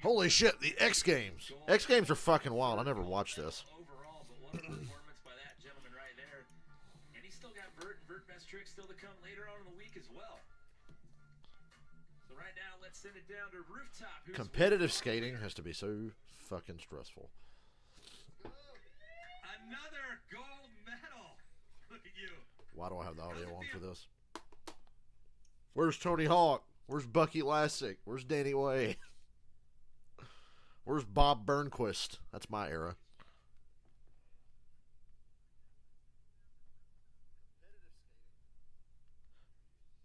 Holy shit, the X Games. X Games are fucking wild. I never watched this. Overall, but what a performance by that gentleman right there. And he's still got Vert and Vert Best Trick still to come later on in the week as well. So right now, let's send it down to Rooftop. Competitive skating has to be so fucking stressful. Another gold medal. Look at you. Why do I have the audio on for this? Where's Tony Hawk? Where's Bucky Lassick? Where's Danny Way? Where's Bob Burnquist? That's my era.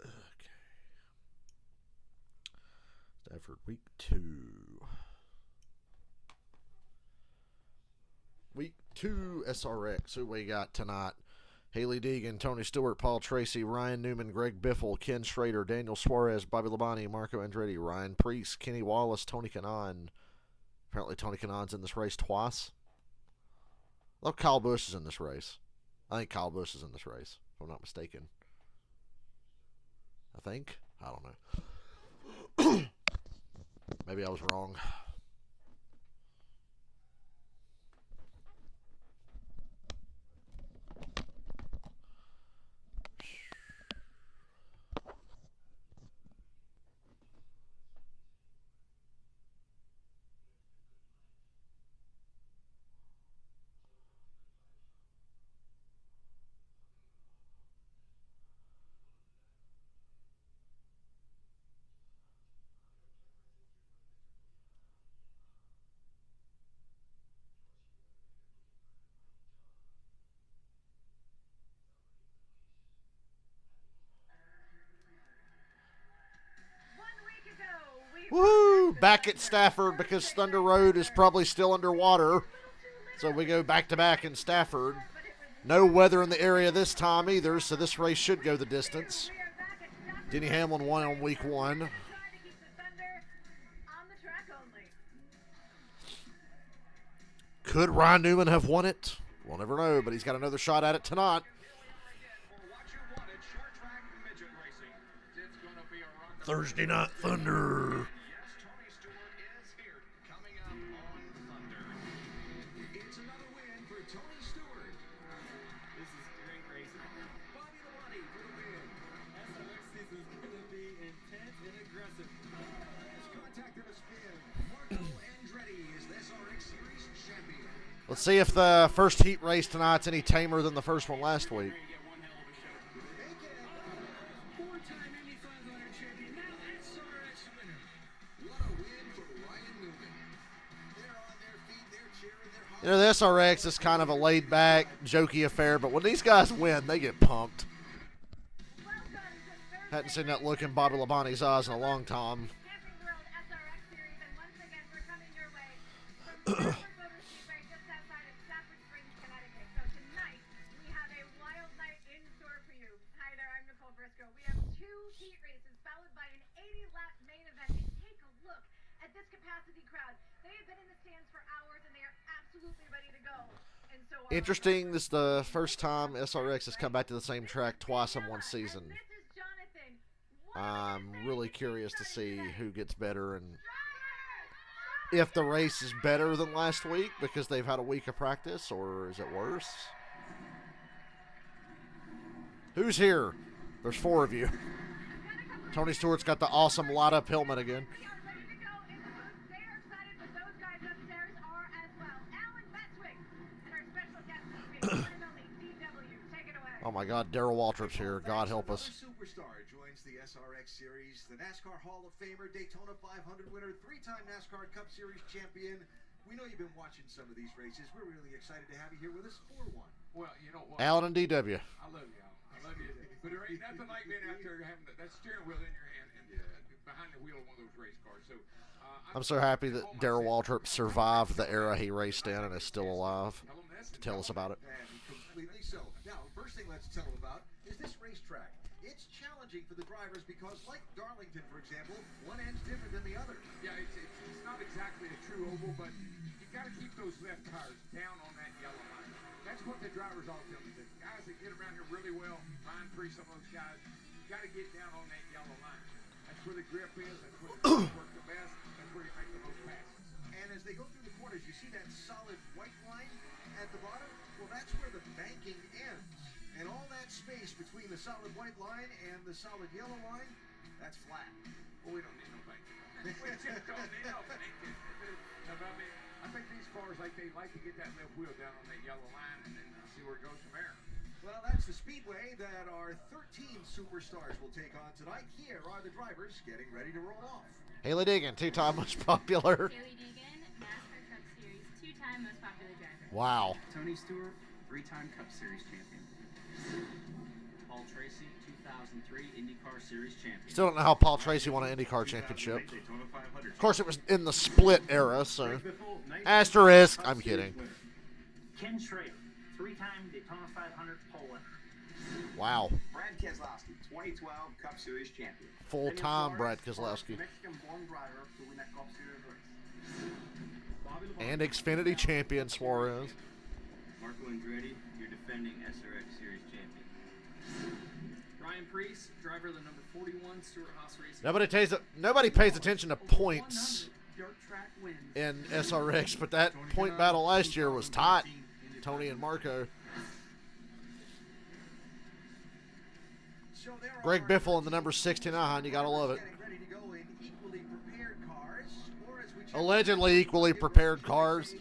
Okay. Stafford week 2. Week 2 SRX. Who we got tonight? Haley Deegan, Tony Stewart, Paul Tracy, Ryan Newman, Greg Biffle, Ken Schrader, Daniel Suarez, Bobby Labonte, Marco Andretti, Ryan Priest, Kenny Wallace, Tony Kanaan. Apparently Tony Kanaan's in this race twice. I love Kyle Busch is in this race. I think Kyle Busch is in this race, if I'm not mistaken. I think. I don't know. Maybe I was wrong. Woo! Back at Stafford because Thunder Road is probably still underwater. So we go back-to-back in Stafford. No weather in the area this time either, so this race should go the distance. Denny Hamlin won on week 1. Could Ryan Newman have won it? We'll never know, but he's got another shot at it tonight. Thursday Night Thunder. Let's see if the first heat race tonight's any tamer than the first one last week. You know, the SRX is kind of a laid-back, jokey affair, but when these guys win, they get pumped. Hadn't seen that look in Bobby Labonte's eyes in a long time. Interesting, this is the first time SRX has come back to the same track twice in one season. I'm really curious to see who gets better and if the race is better than last week because they've had a week of practice, or is it worse? Who's here? There's 4 of you. Tony Stewart's got the awesome light up helmet again. Oh my God, Darrell Waltrip's here. God help us. Superstar joins the SRX Series, the NASCAR Hall of Famer, Daytona 500 winner, 3-time NASCAR Cup Series champion. We know you've been watching some of these races. We're really excited to have you here with us for one. Well, you know what? Alan and DW. I love you, Alan. I love you. But there ain't nothing like being out there having that steering wheel in your hand and behind the wheel of one of those race cars. So I'm so happy that Darrell Waltrip survived the era he raced in and is still alive to tell us about it. Completely so. Now, first thing let's tell them about is this racetrack. It's challenging for the drivers because, like Darlington, for example, one end's different than the other. Yeah, it's not exactly a true oval, but you've got to keep those left tires down on that yellow line. That's what the drivers all tell me. The guys that get around here really well, Ryan Priest, some of those guys, you got to get down on that yellow line. That's That's where the grip is. That's where the grip work the best. That's where you make the most passes. And as they go through the corners, you see that solid white line at the bottom? Well, that's where the banking ends. And all that space between the solid white line and the solid yellow line, that's flat. Well, we don't need no banking. We just don't need no banking. I think these cars, they like to get that left wheel down on that yellow line and then see where it goes from there. Well, that's the speedway that our 13 superstars will take on tonight. Here are the drivers getting ready to roll off. Haley Deegan, two-time most popular. Haley Deegan, NASCAR Cup Series, two-time most popular driver. Wow. Tony Stewart, three-time Cup Series champion. Paul Tracy, 2003 IndyCar Series champion. Still don't know how Paul Tracy won an IndyCar championship. Of course, it was in the split era, so asterisk. I'm kidding. Ken Schrader, three-time Daytona 500 pole winner. Wow. Brad Keselowski, 2012 Cup Series champion. Full-time Brad Keselowski. Mexican-born driver to win that Cup Series race. And Xfinity champion Suarez. Marco Andretti, your defending SRX Series champion. Ryan Preece, driver of the number 41 Stewart-Haas Racing. Nobody pays attention to points Dirt track wins. in SRX, but that point battle last year was tight. Tony and Marco. So there Greg are Biffle in the number 69. You got to love it. getting ready to go in equally prepared cars, or as we check- Allegedly equally prepared cars.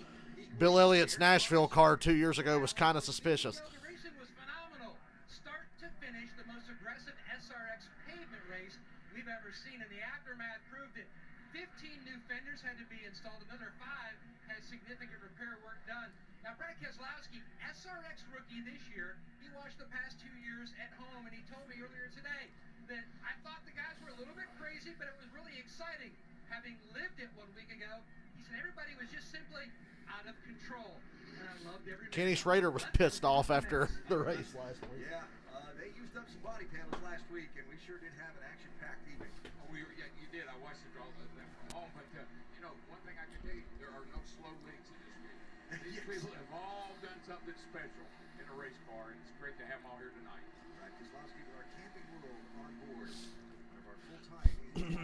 Bill Elliott's Nashville car 2 years ago was kind of suspicious. The racing was phenomenal. Start to finish, the most aggressive SRX pavement race we've ever seen, and the aftermath proved it. 15 new fenders had to be installed. Another 5 had significant repair work done. Now, Brad Keselowski, SRX rookie this year, he watched the past 2 years at home, and he told me earlier today that I thought the guys were a little bit crazy, but it was really exciting. Having lived it 1 week ago, he said everybody was just simply out of control. And I loved every Kenny Schrader was pissed off after the race last week. Yeah, they used up some body panels last week, and we sure did have an action-packed evening. Oh, yeah, you did. I watched it all that from home. But, one thing I can tell you, there are no slow leagues in this league. These people have all done something special in a race car, and it's great to have them all here tonight. Brad Keselowski with our Camping World on board. One of our full-time 85% will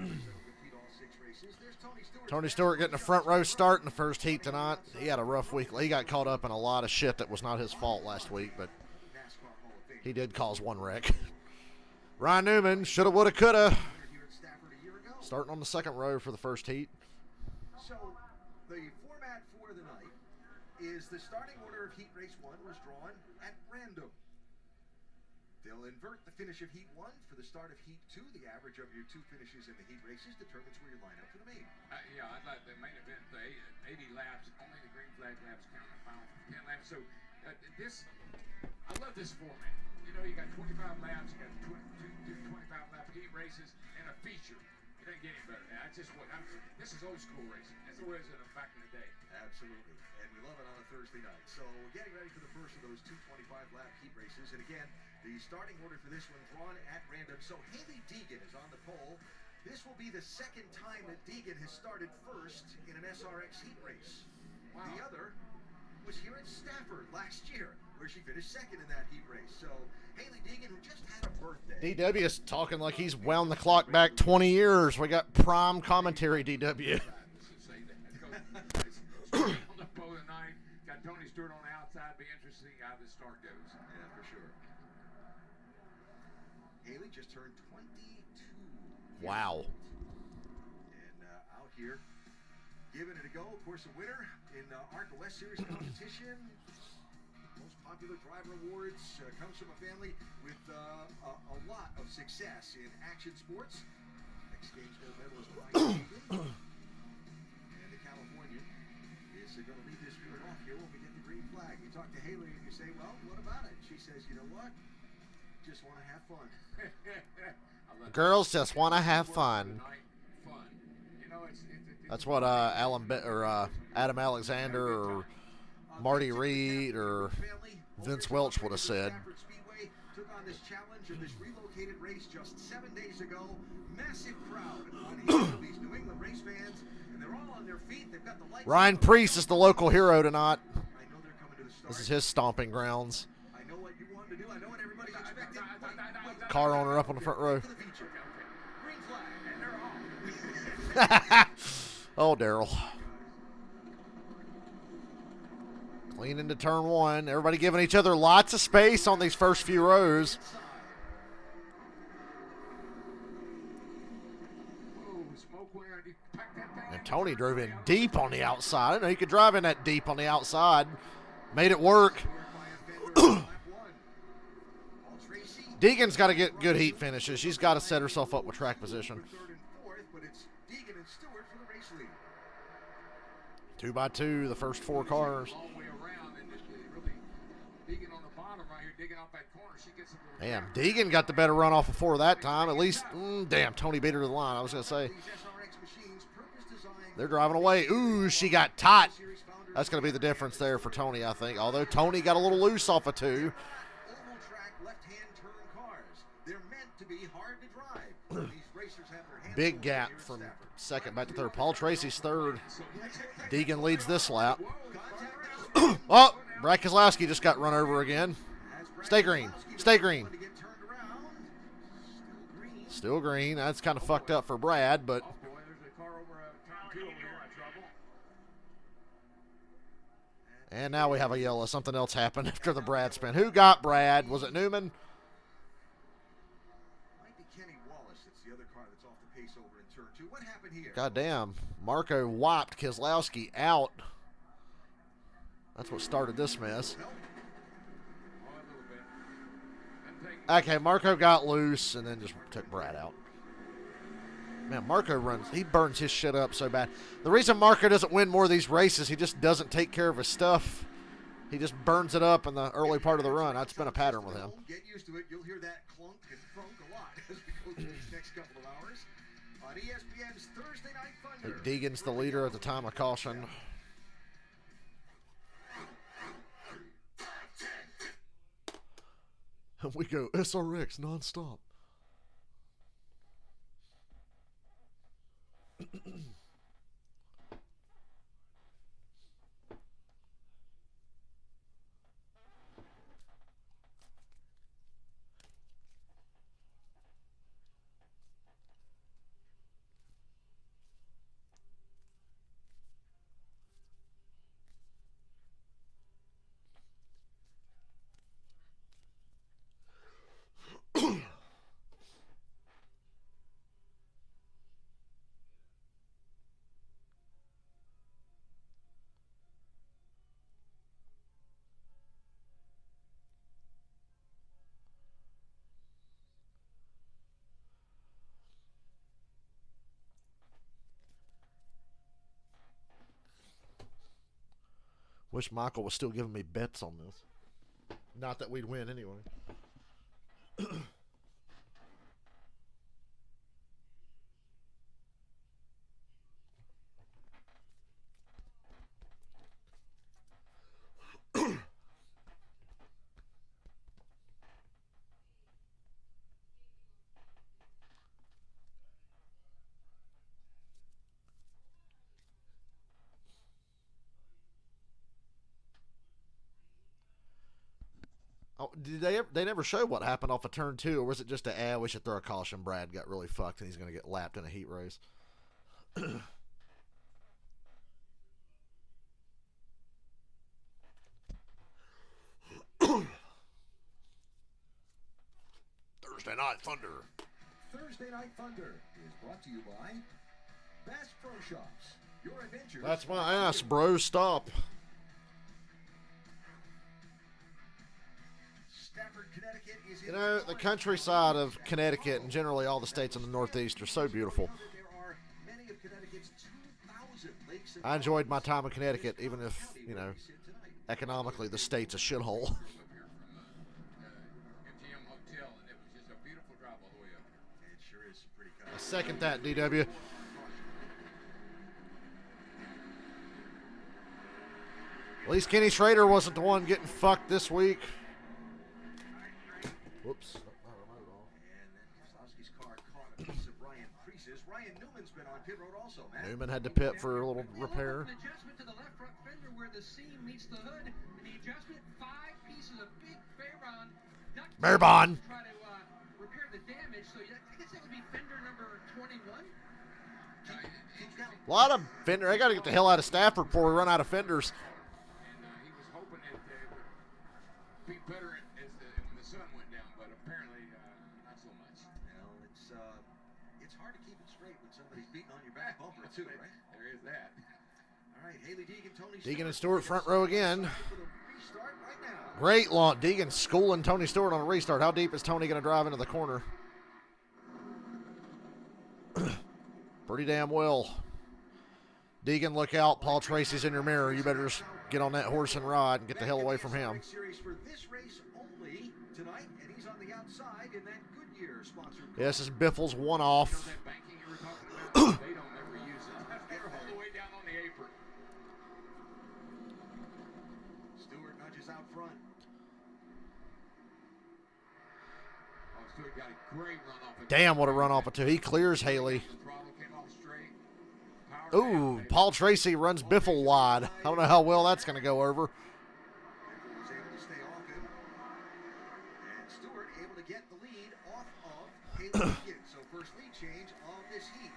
compete all 6 races. There's Tony Stewart. Tony Stewart getting a front row start in the first heat tonight. He had a rough week. He got caught up in a lot of shit that was not his fault last week, but NASCAR Hall of Fame. he did cause one wreck. Ryan Newman, shoulda, woulda, coulda. Here at Stafford a year ago. Starting on the second row for the first heat. So, the format for the night is the starting order of Heat Race 1 was drawn at random. They'll invert the finish of Heat 1 for the start of Heat 2. The average of your 2 finishes in the Heat races determines where you line up for the main. Yeah, I'd like the main event, the 80 laps, only the green flag laps count in the final 10 laps. So, I love this format. You got 25 laps, you got two 25-lap heat races, and a feature. It doesn't get any better than that. That's just this is old school racing. That's the way it was back in the day. Absolutely. And we love it on a Thursday night. So we're getting ready for the first of those 2 25-lap heat races. And again, the starting order for this one drawn at random. So Haley Deegan is on the pole. This will be the second time that Deegan has started first in an SRX heat race. Wow. The other was here at Stafford last year, where she finished second in that heat race. So Haley Deegan, who just had a birthday. DW is talking like he's wound the clock back 20 years. We got prime commentary, DW. On the pole tonight, got Tony Stewart on the outside. Be interesting how this start goes. Yeah, for sure. Haley just turned 22. Wow. And out here, giving it a go. Of course, a winner in ARCA West Series competition. Most popular driver awards comes from a family with a lot of success in action sports. X Games gold medalist Ryan Deegan. And the Californian is going to lead this field off here when we get the green flag. You talk to Haley and you say, well, what about it? She says, you know what? Just want to have fun. Girls just want to have fun. Fun. That's what Adam Alexander or Marty Reed or Vince Welch would have said. Stafford Speedway took on this challenge of this relocated race just 7 days ago. Massive crowd on hand of these New England race fans, and they're all on their feet. They've got the lights. Ryan Preece is the local hero tonight. I know they're coming to the start. This is his stomping grounds. I know what you wanted to do. I know what everybody's expecting. Car owner up on the front row. For the feature. Green flag. And they're Oh, Daryl. Clean into turn one. Everybody giving each other lots of space on these first few rows. And Tony drove in deep on the outside. I didn't know you could drive in that deep on the outside. Made it work. Deegan's got to get good heat finishes. She's got to set herself up with track position. 2x2, the first 4 cars. Damn, Deegan got the better run off of 4 that time. At least, damn, Tony beat her to the line. I was going to say. They're driving away. Ooh, she got tight. That's going to be the difference there for Tony, I think. Although Tony got a little loose off of 2. Big gap from second back to third. Paul Tracy's third. Deegan leads this lap. Oh, Brad Keselowski just got run over again. Stay green. Stay green. Still green. That's kind of fucked up for Brad, but... And now we have a yellow. Something else happened after the Brad spin. Who got Brad? Was it Newman? God damn. Marco wiped Keselowski out. That's what started this mess. Okay, Marco got loose and then just took Brad out. Man, Marco runs. He burns his shit up so bad. The reason Marco doesn't win more of these races, he just doesn't take care of his stuff. He just burns it up in the early part of the run. That's been a pattern with him. Get used to it. You'll hear that clunk and crunk a lot as we go through these next couple of hours. On ESPN's Thursday Night Thunder. Deegan's the leader at the time of caution. And we go SRX nonstop. Wish Michael was still giving me bets on this. Not that we'd win anyway. Oh, did they never show what happened off of turn 2, or was it just a we should throw a caution? Brad got really fucked and he's going to get lapped in a heat race. Thursday Night Thunder. Thursday Night Thunder is brought to you by Bass Pro Shops. Your adventures. That's my ass, bro. Stop. Stafford, Connecticut is You know, the countryside of Connecticut and generally all the states in the Northeast are so beautiful. I enjoyed my time in Connecticut, even if, you know, economically the state's a shithole. I second that, DW. At least Kenny Schrader wasn't the one getting fucked this week. Whoops. And then Keselowski's car caught a piece of Ryan Preece's. Ryan Newman's been on pit road also, Matt. Newman had to pit for a little repair. An adjustment to the left front fender where the seam meets the hood. And the adjustment, 5 pieces of big Fairbond duct tape Fairbond. to try to repair the damage. So I guess that would be fender number 21. A lot of fender. I got to get the hell out of Stafford before we run out of fenders. And he was hoping that they would be better when the sun went down, but apparently not so much. Well, it's hard to keep it straight when somebody's beating on your back bumper too, right? There is that. All right, Haley Deegan, Tony Deegan and Stewart front row again. Restart right now. Great launch. Deegan schooling Tony Stewart on a restart. How deep is Tony going to drive into the corner? Pretty damn well. Deegan, look out. Paul Tracy's in your mirror. You better just get on that horse and ride and get the hell away from him. SRX Series for this race only tonight, and he's on the outside in that Goodyear sponsored car. Yeah, this is Biffle's one-off. You know that banking you were talking about? They don't ever use it. They're all the way down on the apron. Stewart nudges out front. Oh, Stewart got a great run off of Damn, what a run off of two. He clears Haley. The throttle came off straight. Power Ooh, down. Paul Tracy runs Biffle wide. I don't know how well that's going to go over. Biffle was able to stay off him. And Stewart able to get the lead off of Haley Deegan. So first lead change of this heat.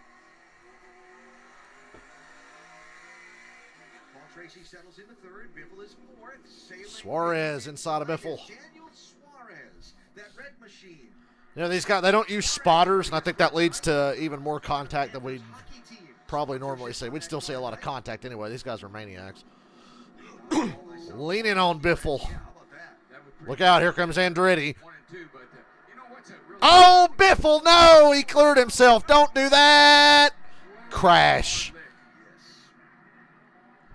Paul Tracy settles into third. Biffle is fourth. Suarez inside of Biffle. Daniel Suarez, that red machine. You know, these guys, they don't use spotters, and I think that leads to even more contact than we'd Hockey team. probably normally see. We'd still see a lot of contact anyway. These guys are maniacs. Leaning on Biffle. How about that? Look out, here comes Andretti. 1 and 2, but you know what's a really Oh, Biffle, no! He cleared himself. Don't do that! Crash.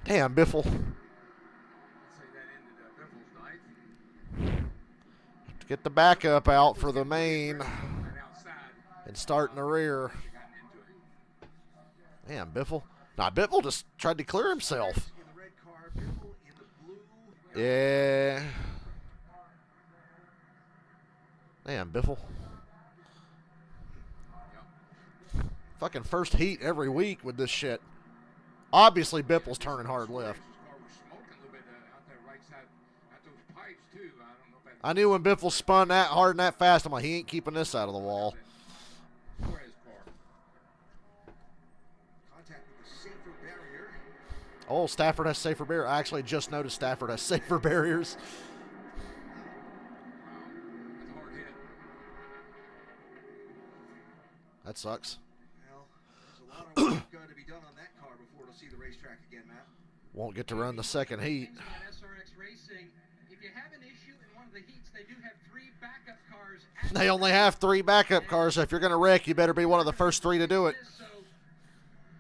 Damn, Biffle. I'd say that ended Biffle's night. Get the backup out for the main That outside and start in the rear. gotten into it. Damn, Biffle. Nah, Biffle just tried to clear himself. In the red car, Biffle in the blue. Yeah. Damn, Biffle. Fucking first heat every week with this shit. Obviously, Biffle's turning hard left. His car was smoking a little bit out there right side, out those pipes too. I don't know if that's I knew when Biffle spun that hard and that fast, I'm like, he ain't keeping this out of the wall. Suarez car. Contact with the safer barrier. Oh, Stafford has safer barrier. I actually just noticed Stafford has safer barriers. That's a hard hit. That sucks. Well, there's a lot of work going to be done on that car before it'll see the racetrack again, Matt. Won't get to run the second heat. At SRX Racing, if you have an issue in one of the heats, they do have 3 backup cars. They only have 3 backup cars, so if you're going to wreck, you better be one of the first 3 to do it. So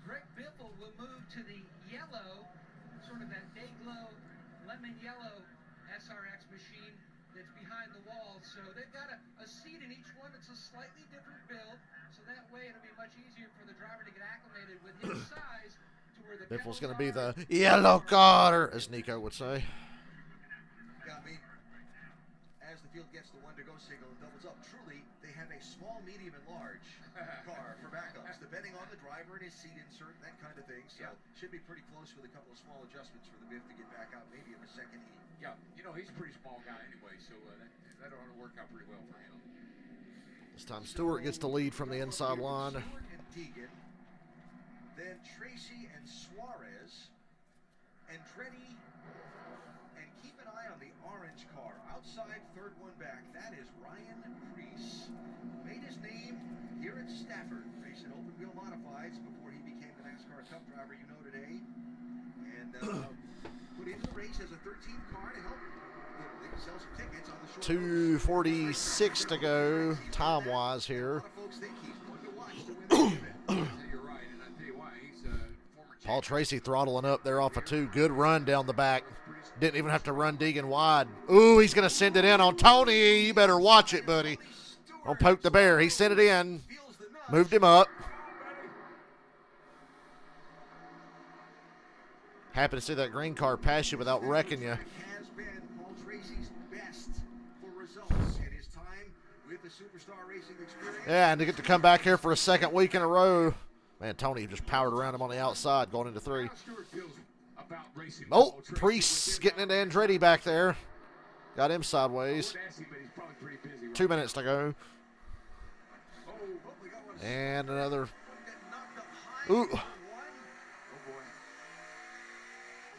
Greg Biffle will move to the yellow, sort of that day glow, lemon yellow SRX machine that's behind the wall. So they've got a seat in each one. It's a slightly different build, so that way it'll be much easier for the driver to get acclimated with his size to where the Biffle's pedals going to be are. the yellow car, as Nico would say. Yeah, I mean, as the field gets the one-to-go signal and doubles up, truly, they have a small, medium, and large car for backups, depending on the driver and his seat insert, that kind of thing. So should be pretty close with a couple of small adjustments for the Biff to get back out, maybe in the second heat. Yeah, you know he's a pretty small guy anyway, so that ought to work out pretty well for him. This time Stewart gets the lead from the inside line. Stewart and Deegan, then Tracy and Suarez, Andretti, and keep an eye on the orange car. Outside, third one back. That is Ryan Preece. Made his name here at Stafford, racing open wheel modifieds before he became the NASCAR Cup driver you know today. And put into the race as a 13 car to help sell some tickets on the short 2:46 to go, time-wise A here. lot of folks think he's one to watch to win the event. You're right, and I tell you why, he's a former Paul champion. Tracy throttling up there off of 2. Good run down the back. Didn't even have to run Deegan wide. Ooh, he's going to send it in on Tony. You better watch it, buddy. Don't poke the bear. He sent it in. Feels the nudge. Moved him up. Happy to see that green car pass you without wrecking you. Has been Paul Tracy's best for results in his time with the Superstar Racing Experience. Yeah, and to get to come back here for a second week in a row. Man, Tony just powered around him on the outside going into 3. How Stewart feels about racing Oh, Paul Tracy Priest within getting into Andretti back there. Got him sideways. I would ask him, but he's probably pretty busy right 2 minutes to go. Oh, we got one. And another Get knocked up high Ooh. Oh, boy.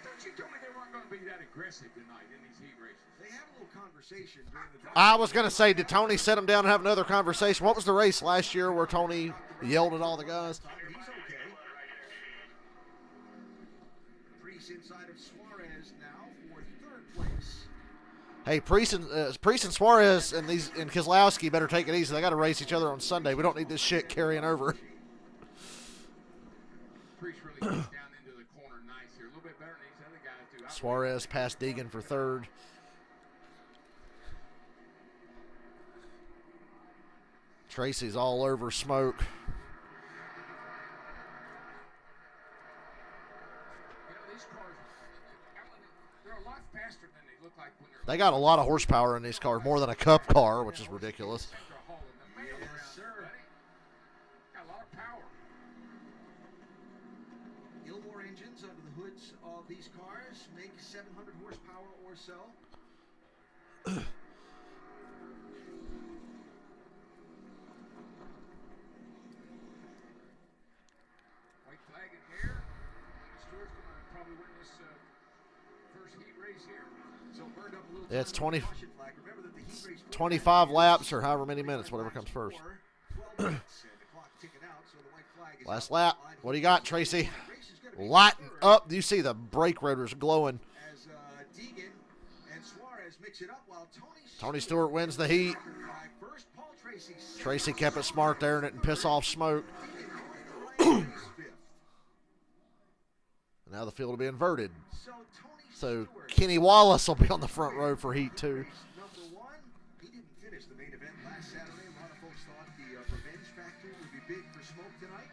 Don't you tell me they weren't going to be that aggressive tonight in these heat races? They had a little conversation during the drive. I was going to say, did Tony sit him down and have another conversation? What was the race last year where Tony yelled at all the guys? He's okay. Priest inside of Suarez now for third place. Hey, Priest and Suarez and Keselowski better take it easy. They got to race each other on Sunday. We don't need this shit carrying over. Priest really gets down into the corner nice here. A little bit better than these other guys do. Suarez passed Deegan for third. Tracy's all over smoke. These cars, they're a lot faster than they look like when they're. They got a lot of horsepower in these cars, more than a Cup car, which is ridiculous. Yes, sir. Got a lot of power. Gilmore engines under the hoods of these cars make 700 horsepower or so. White flag in here. Stewart's going to probably win this first heat race here. So burned up a little Yeah, it's time on 20 the caution flag. Remember that the heat race 25 laps or however many minutes, whatever comes first. 12 minutes, and the clock ticking out, so the white flag is Last up lap. on What do you heat got, race. Tracy? Race is gonna be Lighten third up. You see the brake rotors glowing. as Deegan and Suarez mix it up while Tony Stewart wins the heat. First, Paul Tracy. Tracy kept it smart there and it piss off smoke. Now the field will be inverted. So Kenny Wallace will be on the front row for Heat 2. Number one, he didn't finish the main event last Saturday. A lot of folks thought the revenge factor would be big for Smoke tonight.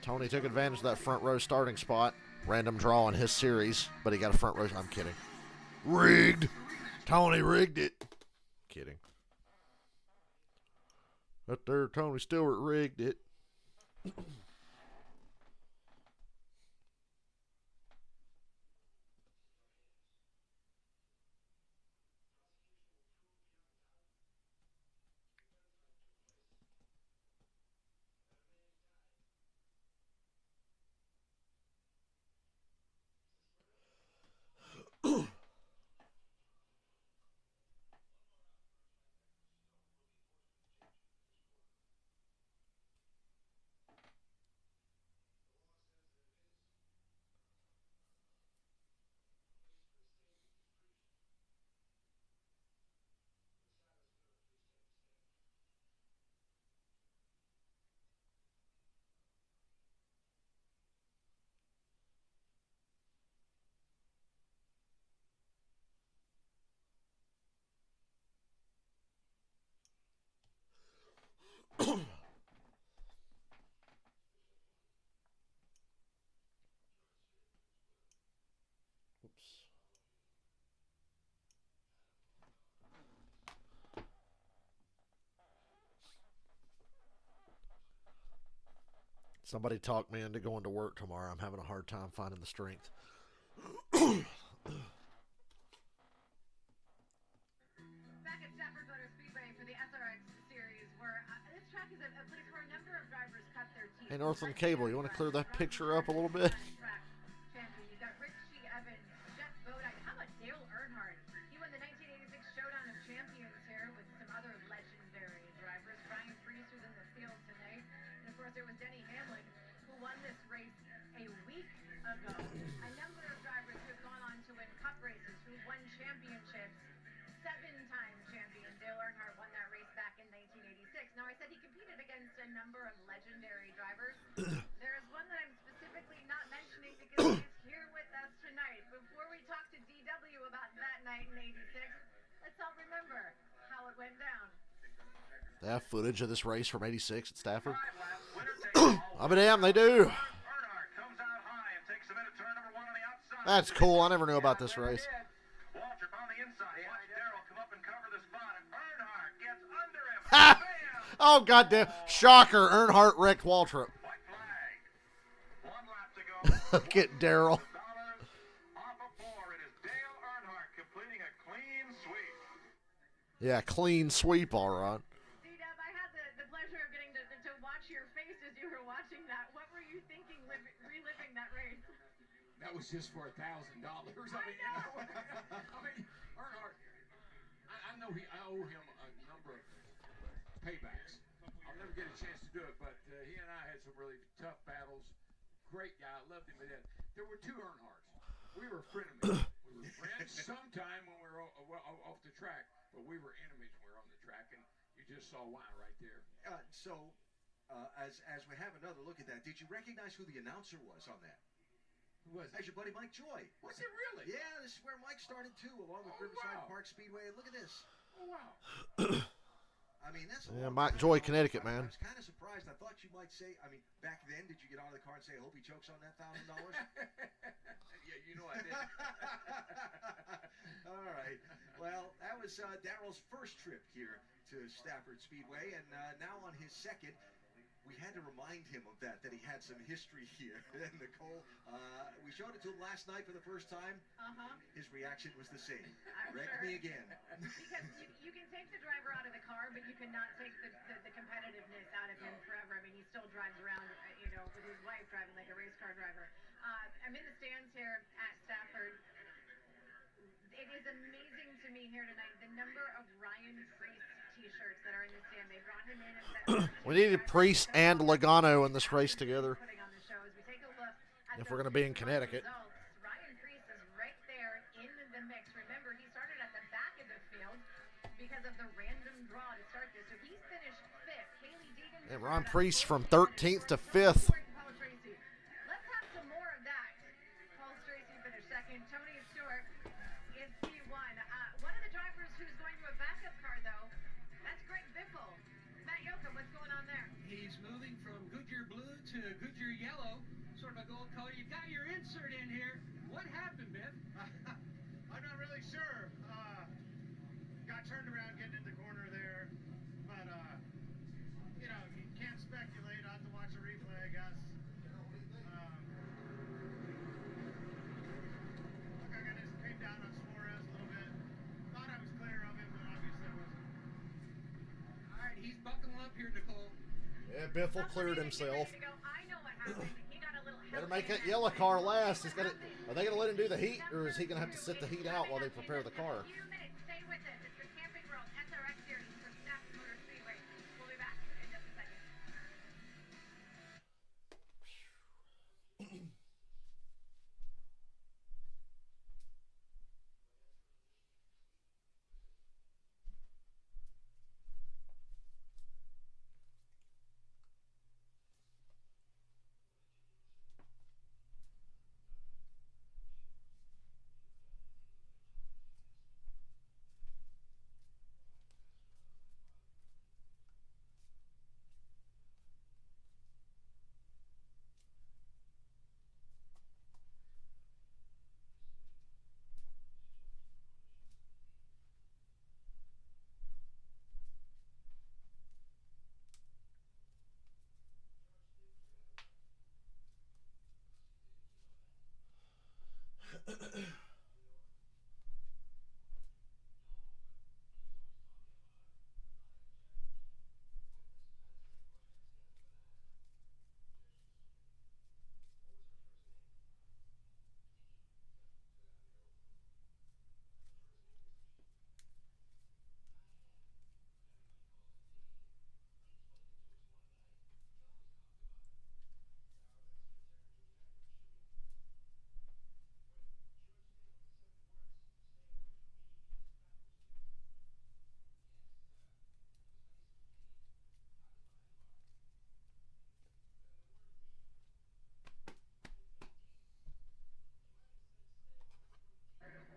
Tony took advantage of that front row starting spot. Random draw in his series, but he got a front row. I'm kidding. Rigged. Tony rigged it. Kidding. That there, Tony Stewart rigged it. Somebody talked me into going to work tomorrow. I'm having a hard time finding the strength. Back at Stafford Motor Speedway for the SRX Series, where this track is a place where a number of drivers cut their teeth. Hey, Northland Cable, you want to clear that picture up a little bit? Champion, you got Richie Evans, Jeff Bodine. How about Dale Earnhardt? He won the 1986 Showdown of Champions here with some other legendary drivers. Ryan Preece was in the field tonight, and of course there was Denny Hamlin, who won this race a week ago. A number of drivers who have gone on to win cup races, who won championships. 7-time champion Dale Earnhardt won that race back in 1986. Now, I said he competed against a number of legendary drivers. There is one that I'm specifically not mentioning because he's here with us tonight. Before we talk to DW about that night in 86, let's all remember how it went down. They have footage of this race from 86 at Stafford. I'll be damned, they do. That's cool. I never knew about this race. Ha! Oh, goddamn. Shocker. Earnhardt wrecked Waltrip. Look at Darrell. Yeah, clean sweep, all right. D-Dub, I had the pleasure pleasure of getting to watch your face as you were watching that. What were you thinking reliving that race? That was just for $1,000. I mean, I mean, Earnhardt. I know I owe him a number of paybacks. I'll never get a chance to do it, but he and I had some really tough battles. Great guy, I loved him to death. There were two Earnhardts. We were frenemies. We were friends sometime when we were off the track, but we were enemies when we were on the track, and you just saw why right there. As we have another look at that, did you recognize who the announcer was on that? Who was it? That's your buddy Mike Joy. Was it really? Yeah, this is where Mike started too, along with Riverside Park Speedway. Look at this. Oh, wow. I mean, that's Mike Joy, Connecticut, man. I was kind of surprised. I thought you might say, I mean, back then, did you get out of the car and say, I hope he chokes on that $1,000? Yeah, you know I did. All right. Well, that was Darrell's first trip here to Stafford Speedway, and now on his second. We had to remind him of that he had some history here. And Nicole, we showed it to him last night for the first time. His reaction was the same. Wreck me again. Because you can take the driver out of the car, but you cannot take the competitiveness out of him forever. I mean, he still drives around, with his wife driving like a race car driver. I'm in the stands here at Stafford. It is amazing to me here tonight the number of Ryan Priest t-shirts that are in the stand. They brought him in and said, we needed Priest and Logano in this race together. Putting on the show as we take a look at if we're going to be in Connecticut. Ryan Priest is right there in the mix. Remember, he started at the back of the field because of the random draw to start this. So he's finished fifth. Haley Deegan. And Ron Priest from 13th to 5th. Let's have some more of that. Paul Tracy finished second. Tony Stewart is P1. One of the drivers who's going to a backup car, though, that's Greg Biffle. Matt Yoka, what's going on there? He's moving from Goodyear blue to Goodyear yellow, sort of a gold color. You've got your insert in here. What happened, Biff? I'm not really sure. Got turned around getting in the corner there, but you can't speculate. I have to watch a replay, I guess. I just came down on Suarez a little bit. Thought I was clear of him, but obviously I wasn't. All right, he's buckling up here, Nicole. Yeah, Biffle cleared himself. I know what happened. He got a little Better make that yellow car last. He's got it. Are they going to let him do the heat, or is he going to have to sit the heat out while they prepare the car? Stay with us. It's the Camping World SRX Series for Stafford Motor Speedway. We'll be back in just a second.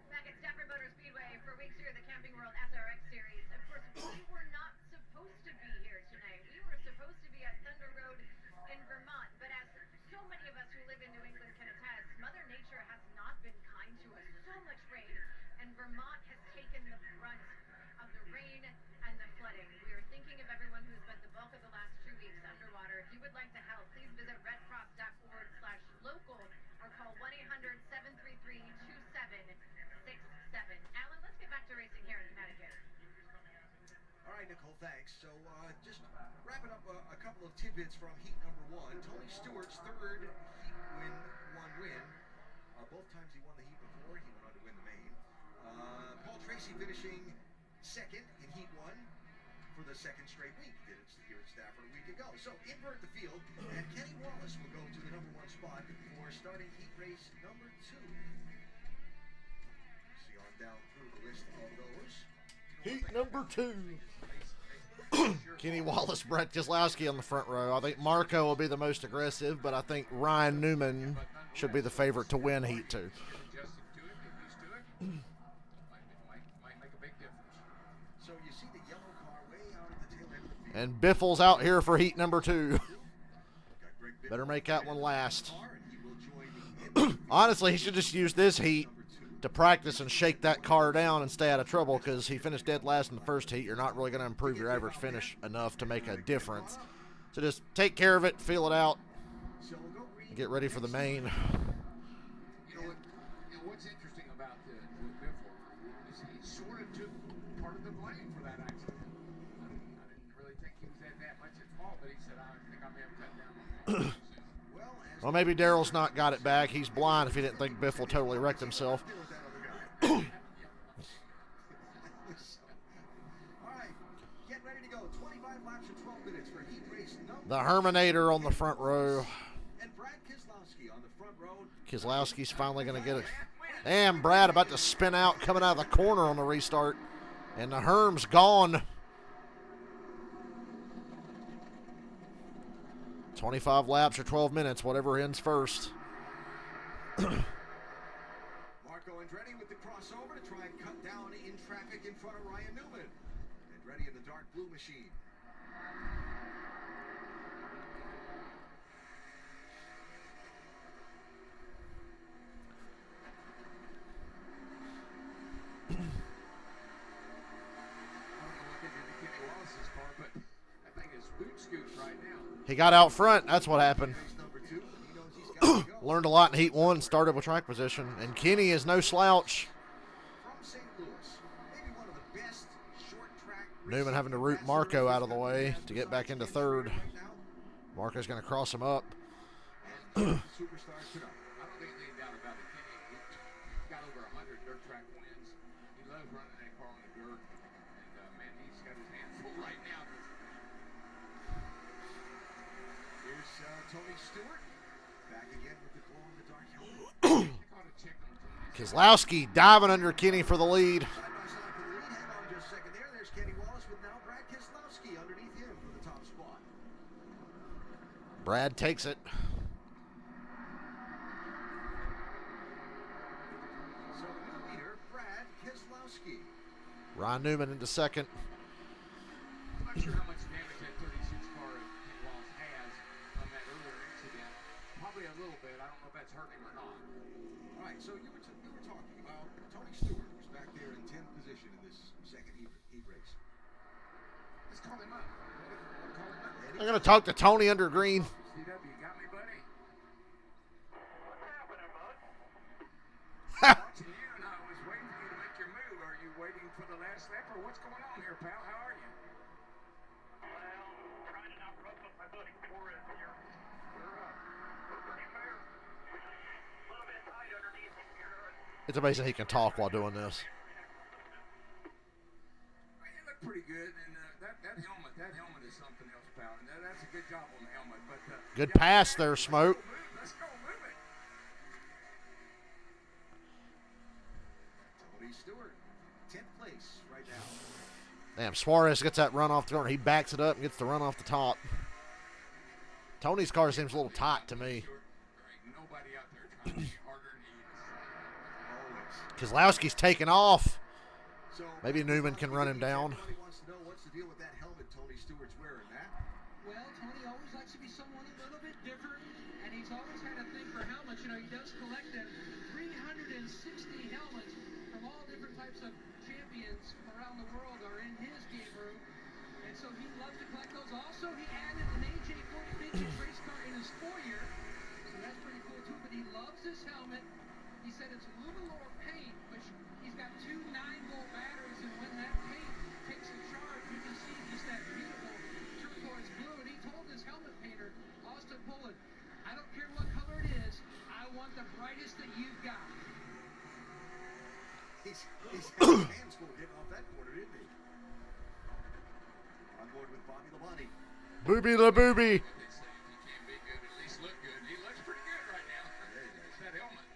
Back at Stafford Motor Speedway for weeks here, the Camping World SRX Series. Of course, we were not supposed to be here tonight. We were supposed to be at Thunder Road in Vermont, but as so many of us who live in New England can attest, Mother Nature has not been kind to us. So much rain, and Vermont has taken the brunt of the rain and the flooding. We are thinking of everyone who has spent the bulk of the last 2 weeks underwater. If you would like to help, please visit redcross.org/local or call 1-800-733-2767. Alan, let's get back to racing here in Connecticut. All right, Nicole, thanks. So just wrapping up a couple of tidbits from heat number 1. Tony Stewart's third heat win. Both times he won the heat before, he went on to win the main. Paul Tracy finishing second in heat 1 for the second straight week. Did it here at Stafford a week ago. So invert the field, and Kenny Wallace will go to the number 1 spot for starting heat race number 2. See on down through the list of those. Heat number 2. Kenny Wallace, Brad Keselowski on the front row. I think Marco will be the most aggressive, but I think Ryan Newman should be the favorite to win Heat 2. So you see the yellow car way out at the tail end of the field. And Biffle's out here for Heat number 2. Better make that one last. Honestly, he should just use this heat to practice and shake that car down and stay out of trouble, because he finished dead last in the first heat. You're not really going to improve your average finish enough to make a difference. So just take care of it, feel it out, and get ready for the main. You know what's interesting about Biffle is he sort of took part of the blame for that accident. I didn't really think he was that much at fault, but he said, I think I may have cut down on that. Well, maybe Darrell's not got it back. He's blind if he didn't think Biffle totally wrecked himself. The Herminator on the front row. Keselowski's finally going to get it. And Brad about to spin out, coming out of the corner on the restart. And the Herm's gone. 25 laps or 12 minutes, whatever ends first. Marco Andretti with the crossover to try and cut down in traffic in front of Ryan Newman. Andretti in the dark blue machine. He got out front. That's what happened. Learned a lot in Heat 1. Started with track position. And Kenny is no slouch. Newman having to root Marco out of the way to get back into third. Marco's going to cross him up. Keselowski diving under Kenny for the lead. Brad takes it. Ron Newman into second. I'm not sure how much damage that 36 car of Kenny Wallace has from that earlier incident. Probably a little bit. I don't know if that's hurt him or not. All right, so you were talking about Tony Stewart, who's back there in 10th position in this second heat race. Let's call him up. I'm going to talk to Tony under green. CW, you got me, buddy? What's happening, bud? Watching you, and I was waiting for you to make your move. Are you waiting for the last lap, or what's going on here, pal? How are you? Well, trying to not rub up my buddy Torres here. We're pretty fair. A little bit tight underneath him here. It's amazing he can talk while doing this. Well, you look pretty good, and that helmet is something else, pal. And that's a good job on the helmet. But good pass there, Smoke. Let's go, move it. Tony Stewart, 10th place right now. Damn, Suarez gets that run off the corner. He backs it up and gets the run off the top. Tony's car seems a little tight to me. Nobody out there trying to be harder than he is. Keselowski's taking off. Maybe Newman can run him down. Everybody wants to know what's the deal with that helmet Tony Stewart's wearing, Matt. Well, Tony always likes to be someone a little bit different, and he's always had a thing for helmets. You know, he does collect them. 360 helmets from all different types of champions around the world are in his game room, and so he loves to collect those. Also, he added an AJ40 vintage race car in his foyer, so that's pretty cool too. But he loves this helmet. He said it's Luminor paint, which he's got two 9-volt batteries, and when that paint takes a charge, You can see just that beautiful turquoise blue, and he told his helmet painter, Austin Pullen, I don't care what color it is, I want the brightest that you've got. He's had his hands full getting off that corner, didn't he? On board with Bobby Labonte. Booby the booby. They say if he can't be good, at least look good. He looks pretty good right now. It's that helmet.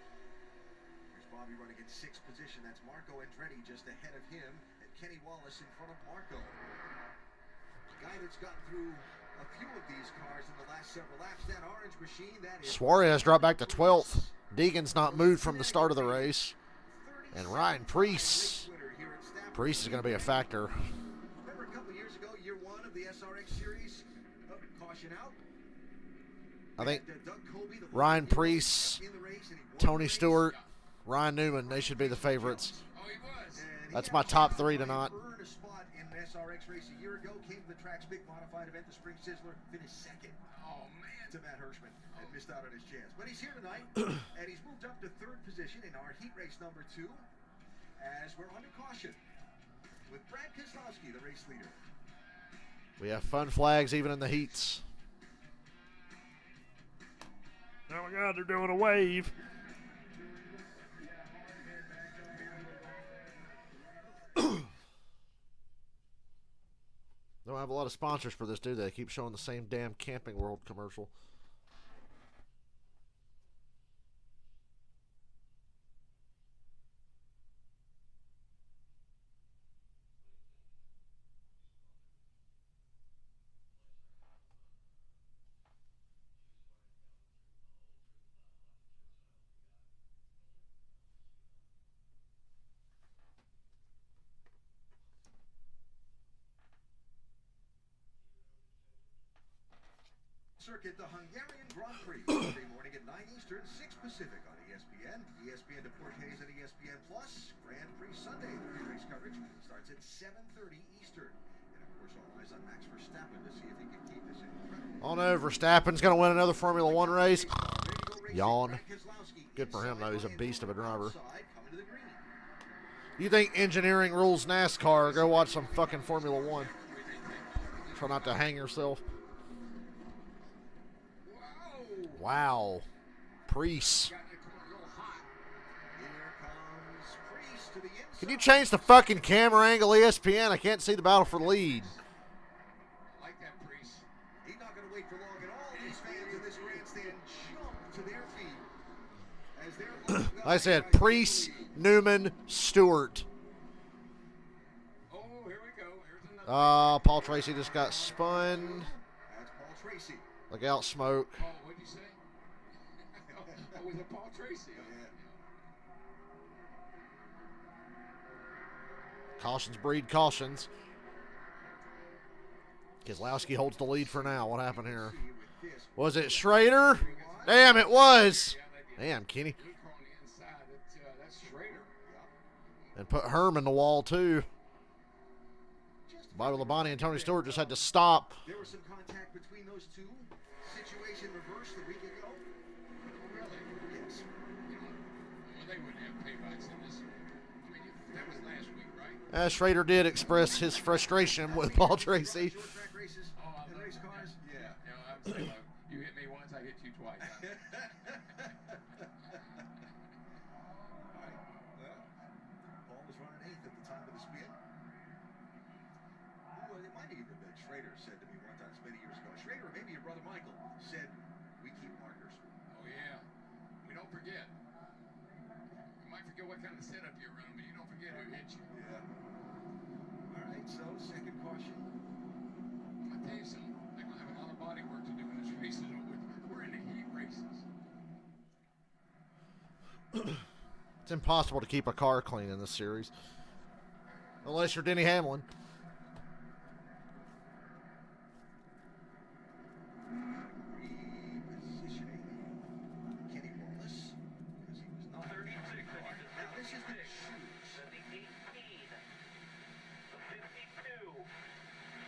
Here's Bobby running in sixth position. That's Marco Andretti just ahead of him, and Kenny Wallace in front of Marco. The guy that's gotten through a few of these cars in the last several laps, that orange machine, that is Suarez dropped back to 12th. Deegan's not moved from the start of the race. And Ryan Preece. Preece is going to be a factor. Remember a couple years ago, year one of the SRX Series? Oh, caution out. I think Doug Colby, the Ryan Preece, in the race, and he won Tony the race. Stewart, Ryan Newman, they should be the favorites. Oh, he was. And he That's had my a top chance three to tonight. earn a spot in an SRX race a year ago. Came to the track's big modified event, the Spring Sizzler, finished second Oh, man. to Matt Hirschman and missed out on his chance. But he's here tonight, and he's moved up to third position in our heat race number 2 as we're under caution with Brad Keselowski, the race leader. We have fun flags even in the heats. Oh my God, they're doing a wave. Don't have a lot of sponsors for this, do they? They keep showing the same damn Camping World commercial. Circuit, the Hungarian Grand Prix, Sunday morning at 9 Eastern, 6 Pacific on ESPN, ESPN Deportes, and ESPN Plus. Grand Prix Sunday, the pre-race coverage starts at 7:30 Eastern. And of course, all eyes on Max Verstappen to see if he can keep this incredible. Oh no, Verstappen's going to win another Formula One race. Yawn. Good for him, though. He's a beast of a driver. You think engineering rules NASCAR? Go watch some fucking Formula One. Try not to hang yourself. Wow. Preece. Can you change the fucking camera angle, ESPN? I can't see the battle for the lead. I like that, Preece. He's not going to wait for long at all. These fans in this grandstand jump to their feet as they're Like I said, Preece, Newman, Stewart. Oh, here we go. Here's another. Paul Tracy just got spun. That's Paul Tracy. Look out, smoke. Oh, what'd you say? Oh, was it Paul Tracy? Cautions breed cautions. Keselowski holds the lead for now. What happened here? Was it Schrader? Damn, it was. Damn, Kenny. Look on the inside. That's Schrader. And put Herm in the wall, too. Bobby Labonte and Tony Stewart just had to stop. There was some contact between those two. Situation reversed a week ago. Really? Yes. Well, they wouldn't have paybacks in this. I mean, that was last week, right? Schrader did express his frustration with Paul Tracy. Short track races and race cars? Yeah. You know, I'm saying, like, you hit me once, I hit you twice. Paul was running 8th at the time of the spin. Well, it might even have been Schrader said to me one time many years ago. Schrader, or maybe your brother Michael, said, we keep markers. Oh, yeah. We don't forget. You might forget what kind of setup you're running, but you don't forget who hit you. Yeah. All right, so second caution. I'm going to tell you something. They're going to have a lot of body work to do in this race. We're in the heat races. It's impossible to keep a car clean in this series. Unless you're Denny Hamlin. Repositioning Kenny Wallace because he was not. Now, this is the shoes. The 18, the 52,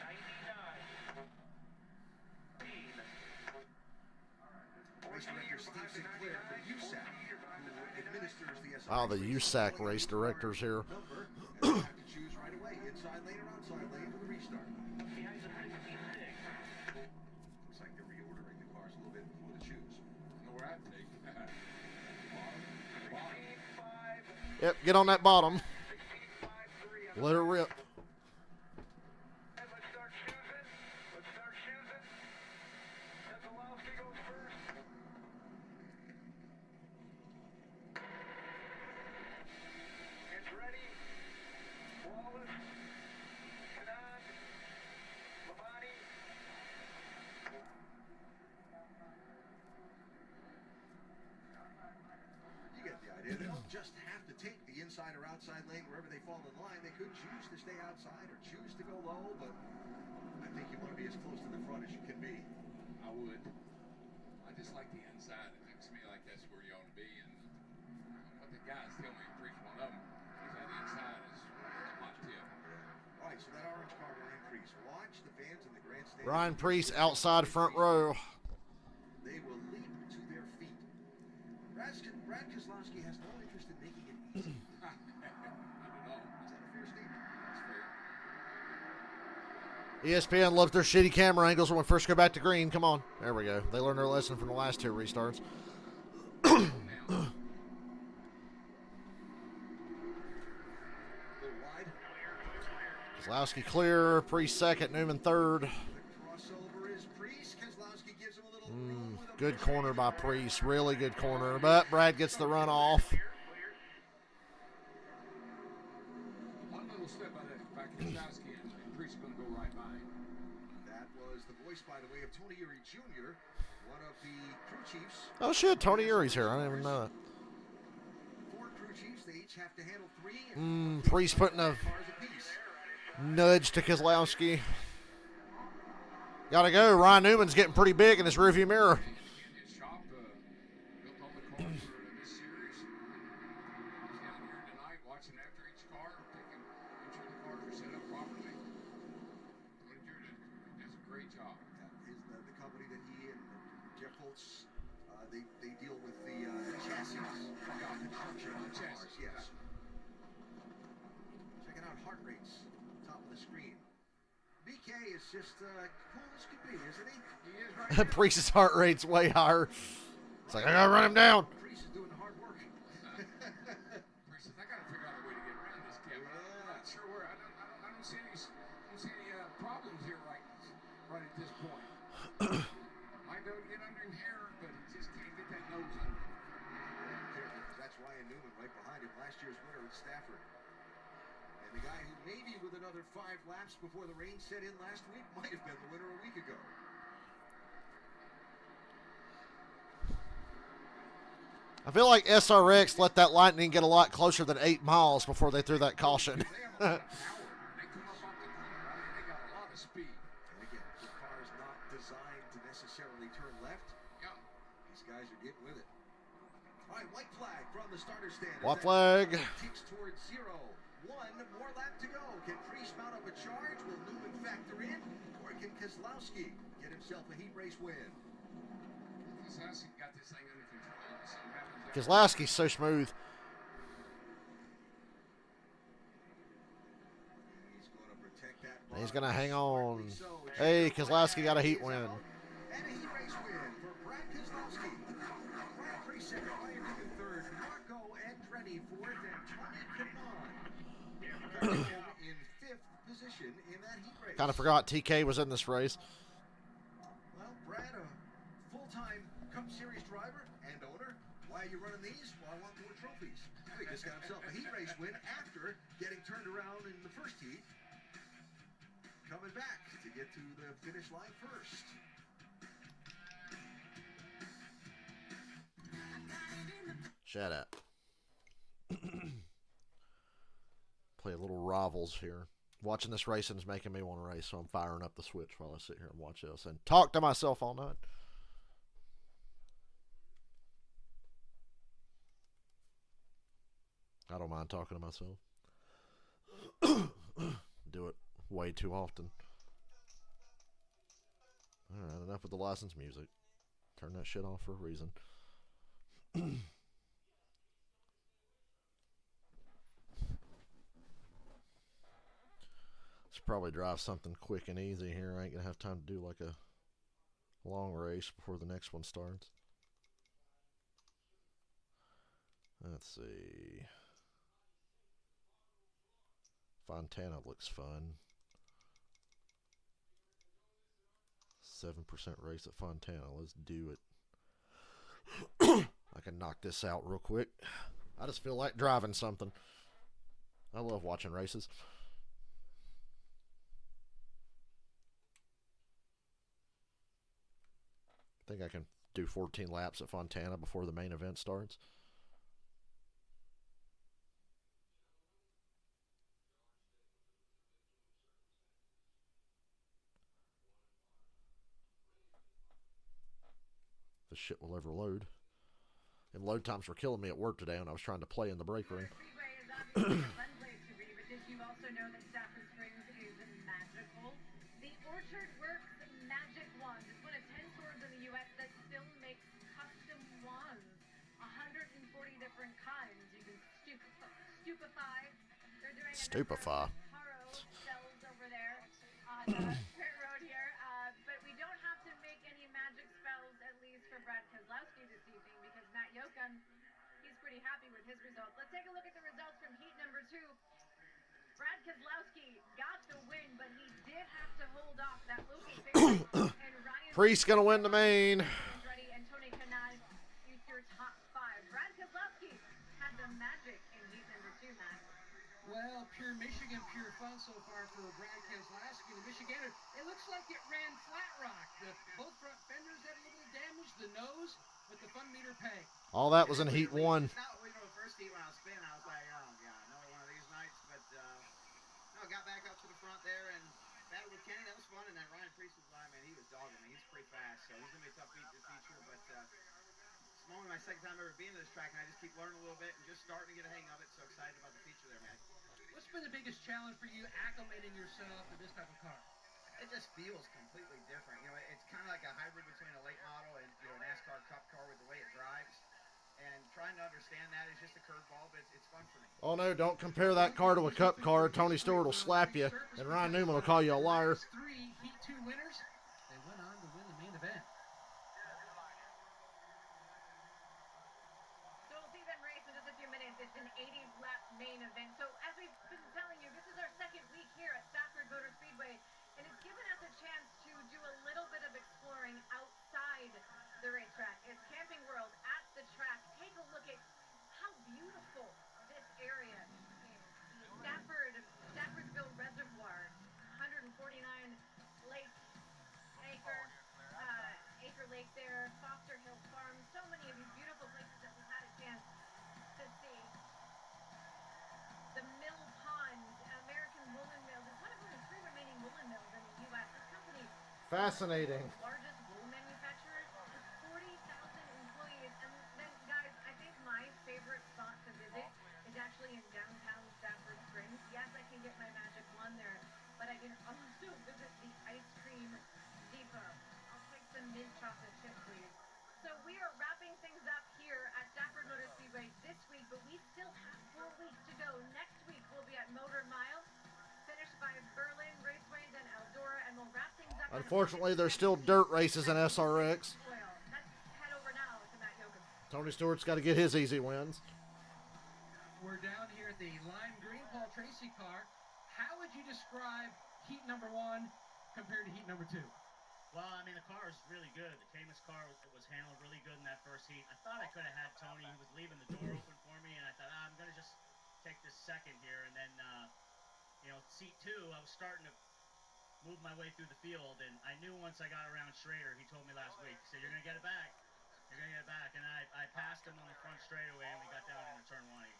99, Race director Steve Sinclair from USAC, who administers the SRX. Oh, the USAC race directors here. Number, and they have to choose right away, inside lane or outside lane for the restart. traffic. Yep, get on that bottom. Let her rip. They don't just have to take the inside or outside lane wherever they fall in line. They could choose to stay outside or choose to go low, but I think you want to be as close to the front as you can be. I would. I just like the inside. It looks to me like that's where you ought to be. And what the guys tell me, Priest, one of them, is that inside is my tip. All right, so that orange car will increase. Watch the fans in the grandstand. Ryan Priest outside front row. They will leap to their feet. Brad Keselowski has no interest in making it easy. Not at all. Is that a fair statement? That's fair. ESPN loves their shitty camera angles when we first go back to green. Come on. There we go. They learned their lesson from the last two restarts. Keselowski clear. Priest second. Newman third. Good corner by Priest. Really good corner. But Brad gets the run off. One little step by Keselowski and Priest is going to go right by him. That was the voice, by the way, of Tony Uri Jr., one of the crew chiefs. Oh, shit. Tony Uri's here. I didn't even know that. 4 crew chiefs. They each have to handle 3. Priest putting a nudge to Keselowski. Gotta go. Ryan Newman's getting pretty big in his rearview mirror. His shop built all the cars for this series. He's down here tonight watching after each car, making sure the cars are set up properly. Tony Jordan does a great job. The company that he and Jeff Holtz, they deal with the chassis, construction of cars, yes. Checking out heart rates, top of the screen. BK is just cool as could be, isn't he? He is right now. Priest's heart rate's way higher. It's like, I gotta run him down. Priest is doing the hard work. Priest says, I gotta figure out a way to get around this camera. I'm not sure where. I don't see any problems here right at this point. Might be able to get under him here, but he just can't get that nose under. That's Ryan Newman right behind him, last year's winner at Stafford. And the guy who maybe with another 5 laps before the rain set in last week might have been the winner a week ago. I feel like SRX let that Lightning get a lot closer than 8 miles before they threw that caution. They come up off the corner. I mean, they got a lot of speed. And again, the car is not designed to necessarily turn left. Yeah. These guys are getting with it. All right, white flag from the starter stand. White flag. Ticks towards 0. 1 more lap to go. Can Priest mount up a charge? Will Newman factor in? Or can Keselowski get himself a heat race win? Keselowski got this thing under control. Keselowski's so smooth. He's going to protect that. He's going to hang on. Hey, Keselowski got a heat win. And a heat race win for Brad Keselowski. Ryan Priest second, Ryan Newman third, Marco Andretti fourth, and Tony Kanaan in 5th position in that heat race. Kind of forgot TK was in this race. Well, Brad, a full-time Cup Series driver and owner. Why are you running these? Well, I want more trophies. He just got himself a heat race win after getting turned around in the first heat. Coming back to get to the finish line first. Shut up. Play a little rivals here. Watching this racing is making me want to race, so I'm firing up the switch while I sit here and watch this and talk to myself all night. I don't mind talking to myself. Do it way too often. Alright, enough with the license music. Turn that shit off for a reason. Should probably drive something quick and easy here. I ain't gonna have time to do like a long race before the next one starts. Let's see. Fontana looks fun. 7% race at Fontana. Let's do it. I can knock this out real quick. I just feel like driving something. I love watching races. I think I can do 14 laps at Fontana before the main event starts. This shit will ever load. And load times were killing me at work today when I was trying to play in the break room. Speedway is obviously a fun place to be, but did you also know that Stafford Springs is magical? The Orchard Works Magic Wand is one of 10 stores in the U.S. that still makes custom wands. 140 different kinds. You can stupefy. They're doing Stupefy. Taro cells over there on the pit road here. But we don't have to make any magic spells, at least for Brad Keselowski this evening, because Matt Yocum, he's pretty happy with his results. Let's take a look at the results from heat number 2. Brad Keselowski got the win, but he did have to hold off that local favorite. And Ryan Priest gonna win the main. Andretti and Tony Kanaan, your top 5. Brad Keselowski had the magic in heat number 2, Matt. Well, pure Michigan, pure fun so far for Brad Keselowski, the Michigander. It looks like it ran flat rock. Both front fenders had a little damage, the nose, but the fun meter pay. All that was in heat 1. Now, the first heat when I was spinning, I was like, oh, yeah, another one of these nights. But, no, got back up to the front there and battled with Kenny. That was fun. And then Ryan Priest was by, man, he was dogging me. He's pretty fast, so he's going to be a tough feature. But it's only my second time ever being to this track, and I just keep learning a little bit and just starting to get a hang of it. So excited about the feature there, man. What's been the biggest challenge for you acclimating yourself to this type of car? It just feels completely different. You know, it's kind of like a hybrid between a late model and, you know, a NASCAR Cup car with the way it drives. And trying to understand that is just a curveball, but it's fun for me. Oh no, don't compare that car to a Cup car. Tony Stewart will slap you, and Ryan Newman will call you a liar. 3 Heat 2 winners. They went on to win the main event. So we'll see them race in just a few minutes. It's an 80-lap main event. So as we've been telling you, this is our second week here at Stafford Motor Speedway, and it's given us a chance to do a little bit of exploring outside the racetrack. It's Camping World at the track. Take a look at how beautiful this area is. The Staffordsville Reservoir, 149 acre lake there, Foster Hill Farm, so many of these beautiful places that we've had a chance to see. The Mill Pond, American Woolen Mills. It's one of only 3 remaining woolen mills in the U.S. This company Fascinating. is the largest wool manufacturer with 40,000 employees. And then, guys, I think my favorite spot to visit is actually in downtown Stafford Springs. Yes, I can get my magic wand there, but I can also visit the ice cream depot. I'll take some mint chocolate chip, please. So we are wrapping things up here at Stafford Motor Speedway this week, but we still have 4 weeks to go. Next week we'll be at Motor Mile, finished by Berlin Raceway, then Eldora, and we'll wrap things up. Unfortunately, there's still dirt races in SRX. Let's head over now to Matt Yocum. Tony Stewart's got to get his easy wins. We're down here at the lime green Paul Tracy car. How would you describe heat number 1 compared to heat number 2? Well, I mean, the car was really good. The Camus car was handled really good in that first heat. I thought I could have had Tony. He was leaving the door open for me, and I thought, I'm going to just take this second here. And then, you know, seat 2, I was starting to move my way through the field, and I knew once I got around Schrader, he told me last week, he said, you're going to get it back. You're going to get it back. And I passed him on the front straightaway, and we got down into turn 1. He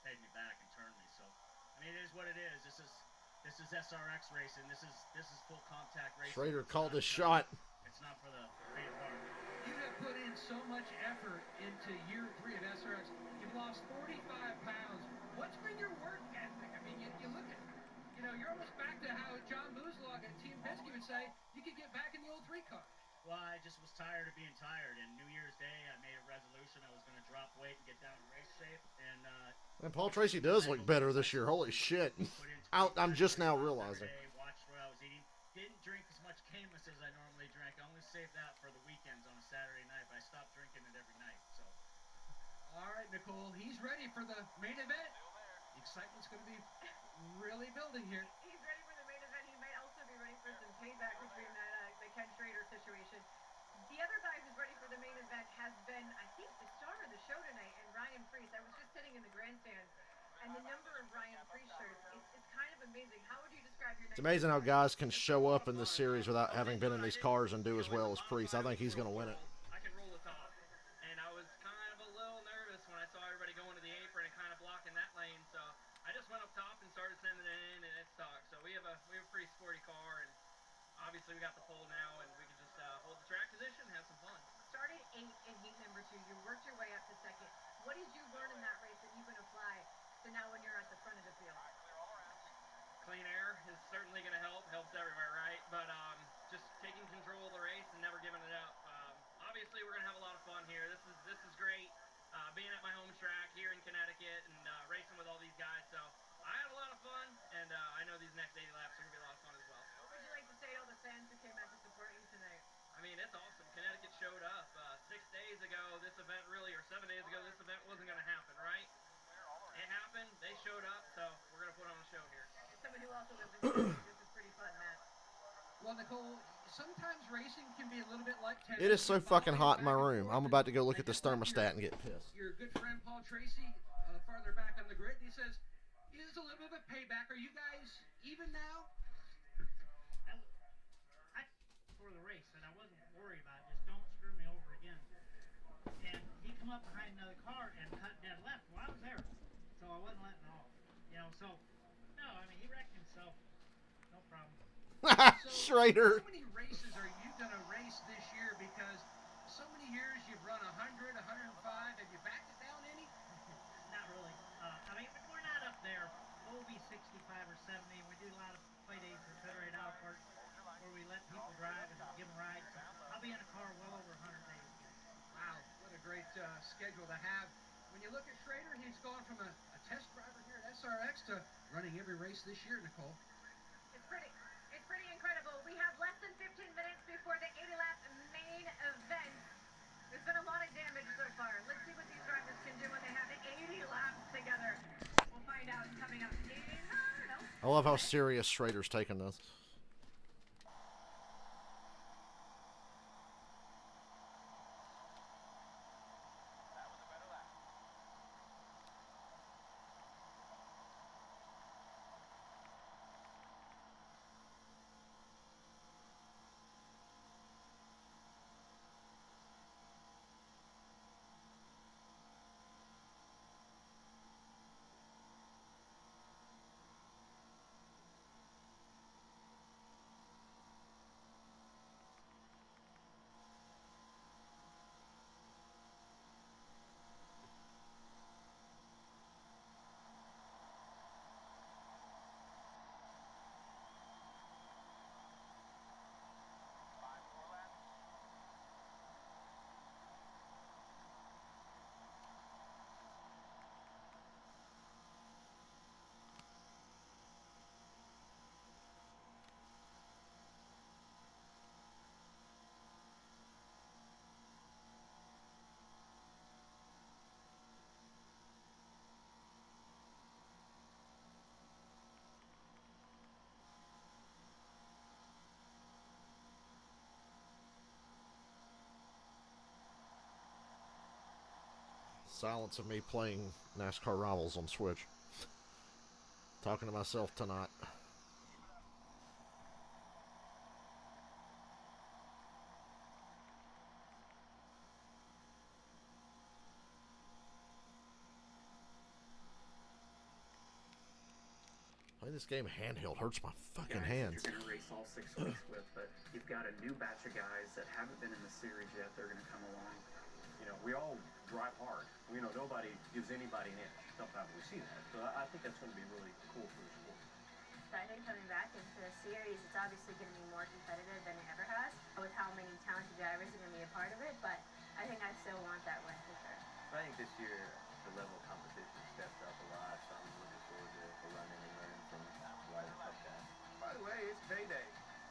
paid me back and turned me. So, I mean, it is what it is. This is SRX racing. This is full contact racing. Schrader called his shot. It's not for the faint of heart. You have put in so much effort into year 3 of SRX. You've lost 45 pounds. What's been your work ethic? I mean, you look at, you know, you're almost back to how John Buzlog and Team Penske would say you could get back in the old 3 car. Well, I just was tired of being tired. And New Year's Day, I made a resolution I was going to drop weight and get down in race shape. And Paul Tracy does look better this year. Holy shit. I'm just now realizing. Watched what I was eating. Didn't drink as much Camus as I normally drank. I only saved that for the weekends on a Saturday night, but I stopped drinking it every night. So All right, Nicole, he's ready for the main event. The excitement's going to be really building here. He's ready for the main event. He might also be ready for some payback between that the Ken Schrader situation. The other guy who's ready for the main event has been, I think, the star of the show tonight, and Ryan Preece. I was just sitting in the grandstand, and the number of Ryan Preece shirts, it's kind of amazing. How would you describe your night? It's amazing how guys can show up in this series without having been in these cars and do as well as Preece. I think he's going to win it. I can roll the top. And I was kind of a little nervous when I saw everybody going to the apron and kind of blocking that lane. So I just went up top and started sending it in, and it stuck. So we have a pretty sporty car, and obviously we got the pole now, and we can just hold the track position and have some fun. Started 8 in heat number 2. You worked your way up to second. What did you learn in that race that you can apply to now when you're at the front of the field? Clean air is certainly going to help. Helps everywhere, right? But just taking control of the race and never giving it up. Obviously, we're going to have a lot of fun here. This is great. Being at my home track here in Connecticut and racing with all these guys. So I had a lot of fun, and I know these next 80 laps are going to be a lot of fun as well. What would you like to say to all the fans who came out to support you tonight? I mean, it's awesome. Connecticut showed up. 6 days ago, this event really, or 7 days ago, this event wasn't going to happen, right? It happened. They showed up, so we're going to put on a show here. As someone who also lives in Connecticut, this is pretty fun, Matt. Well, Nicole, sometimes racing can be a little bit like tennis. It is so fucking hot in my room. I'm about to go look at this thermostat and get pissed. Your good friend Paul Tracy, farther back on the grid, he says, "Is a little bit of a payback. Are you guys even now?" For the race, and I wasn't worried about it. Just don't screw me over again. And he come up behind another car and cut dead left. Well, I was there, so I wasn't letting off. You know, so no, I mean he wrecked himself. No problem. Schrader. How many races are you going to race this year? Because so many years you've run 100, 105. Have you backed it down any? Not really. I mean, we're not up there. We'll be 65 or 70. We do a lot of play days for Federated Auto Parts where we let people drive and give them rides. So I'll be in a car well over 100 days. Wow, what a great schedule to have. When you look at Schrader, he's gone from a test driver here at SRX to running every race this year, Nicole. It's pretty incredible. We have less than 15 minutes before the 80-lap main event. There's been a lot of damage so far. Let's see what these drivers can do when they have 80 laps together. We'll find out coming up. I love how serious Schrader's taking this. Silence of me playing NASCAR Rivals on Switch. Talking to myself tonight. Playing this game handheld hurts my fucking hands. You're going to race all 6 weeks with, but you've got a new batch of guys that haven't been in the series yet. They're going to come along. You know, we all drive hard. You know, nobody gives anybody an inch. Sometimes we see that. So I think that's going to be really cool for the sport. So I think coming back into the series, it's obviously going to be more competitive than it ever has with how many talented drivers are going to be a part of it, but I think I still want that win for sure. I think this year the level of competition stepped up a lot, so I'm looking forward to running and learning from Ryder Cup guys. By the way, it's payday.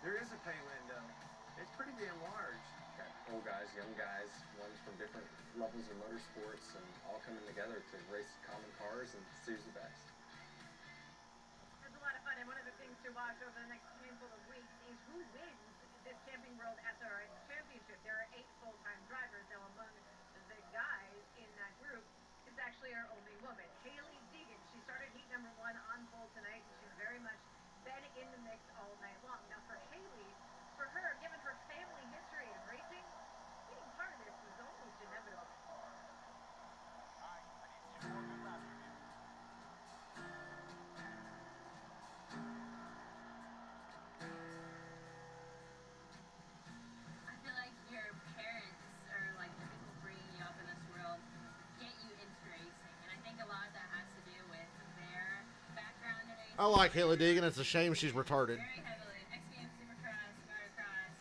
There is a pay window. It's pretty damn large. Okay. old guys, young guys, ones from different levels of motorsports, and all coming together to race common cars and choose the best. It's a lot of fun, and one of the things to watch over the next handful of weeks is who wins this Camping World SRX Championship. There are 8 full-time drivers. Now, among the guys in that group is actually our only woman, Haley Deegan. She started heat number 1 on pole tonight, and she's very much been in the mix all night long. Now, for Haley, for her, given her family history in racing, being part of this was almost inevitable. I feel like your parents are like the people bringing you up in this world, get you into racing, and I think a lot of that has to do with their background in racing. I like Haley Deegan. It's a shame she's retarded. Very heavily, XGM, Supercross, motocross,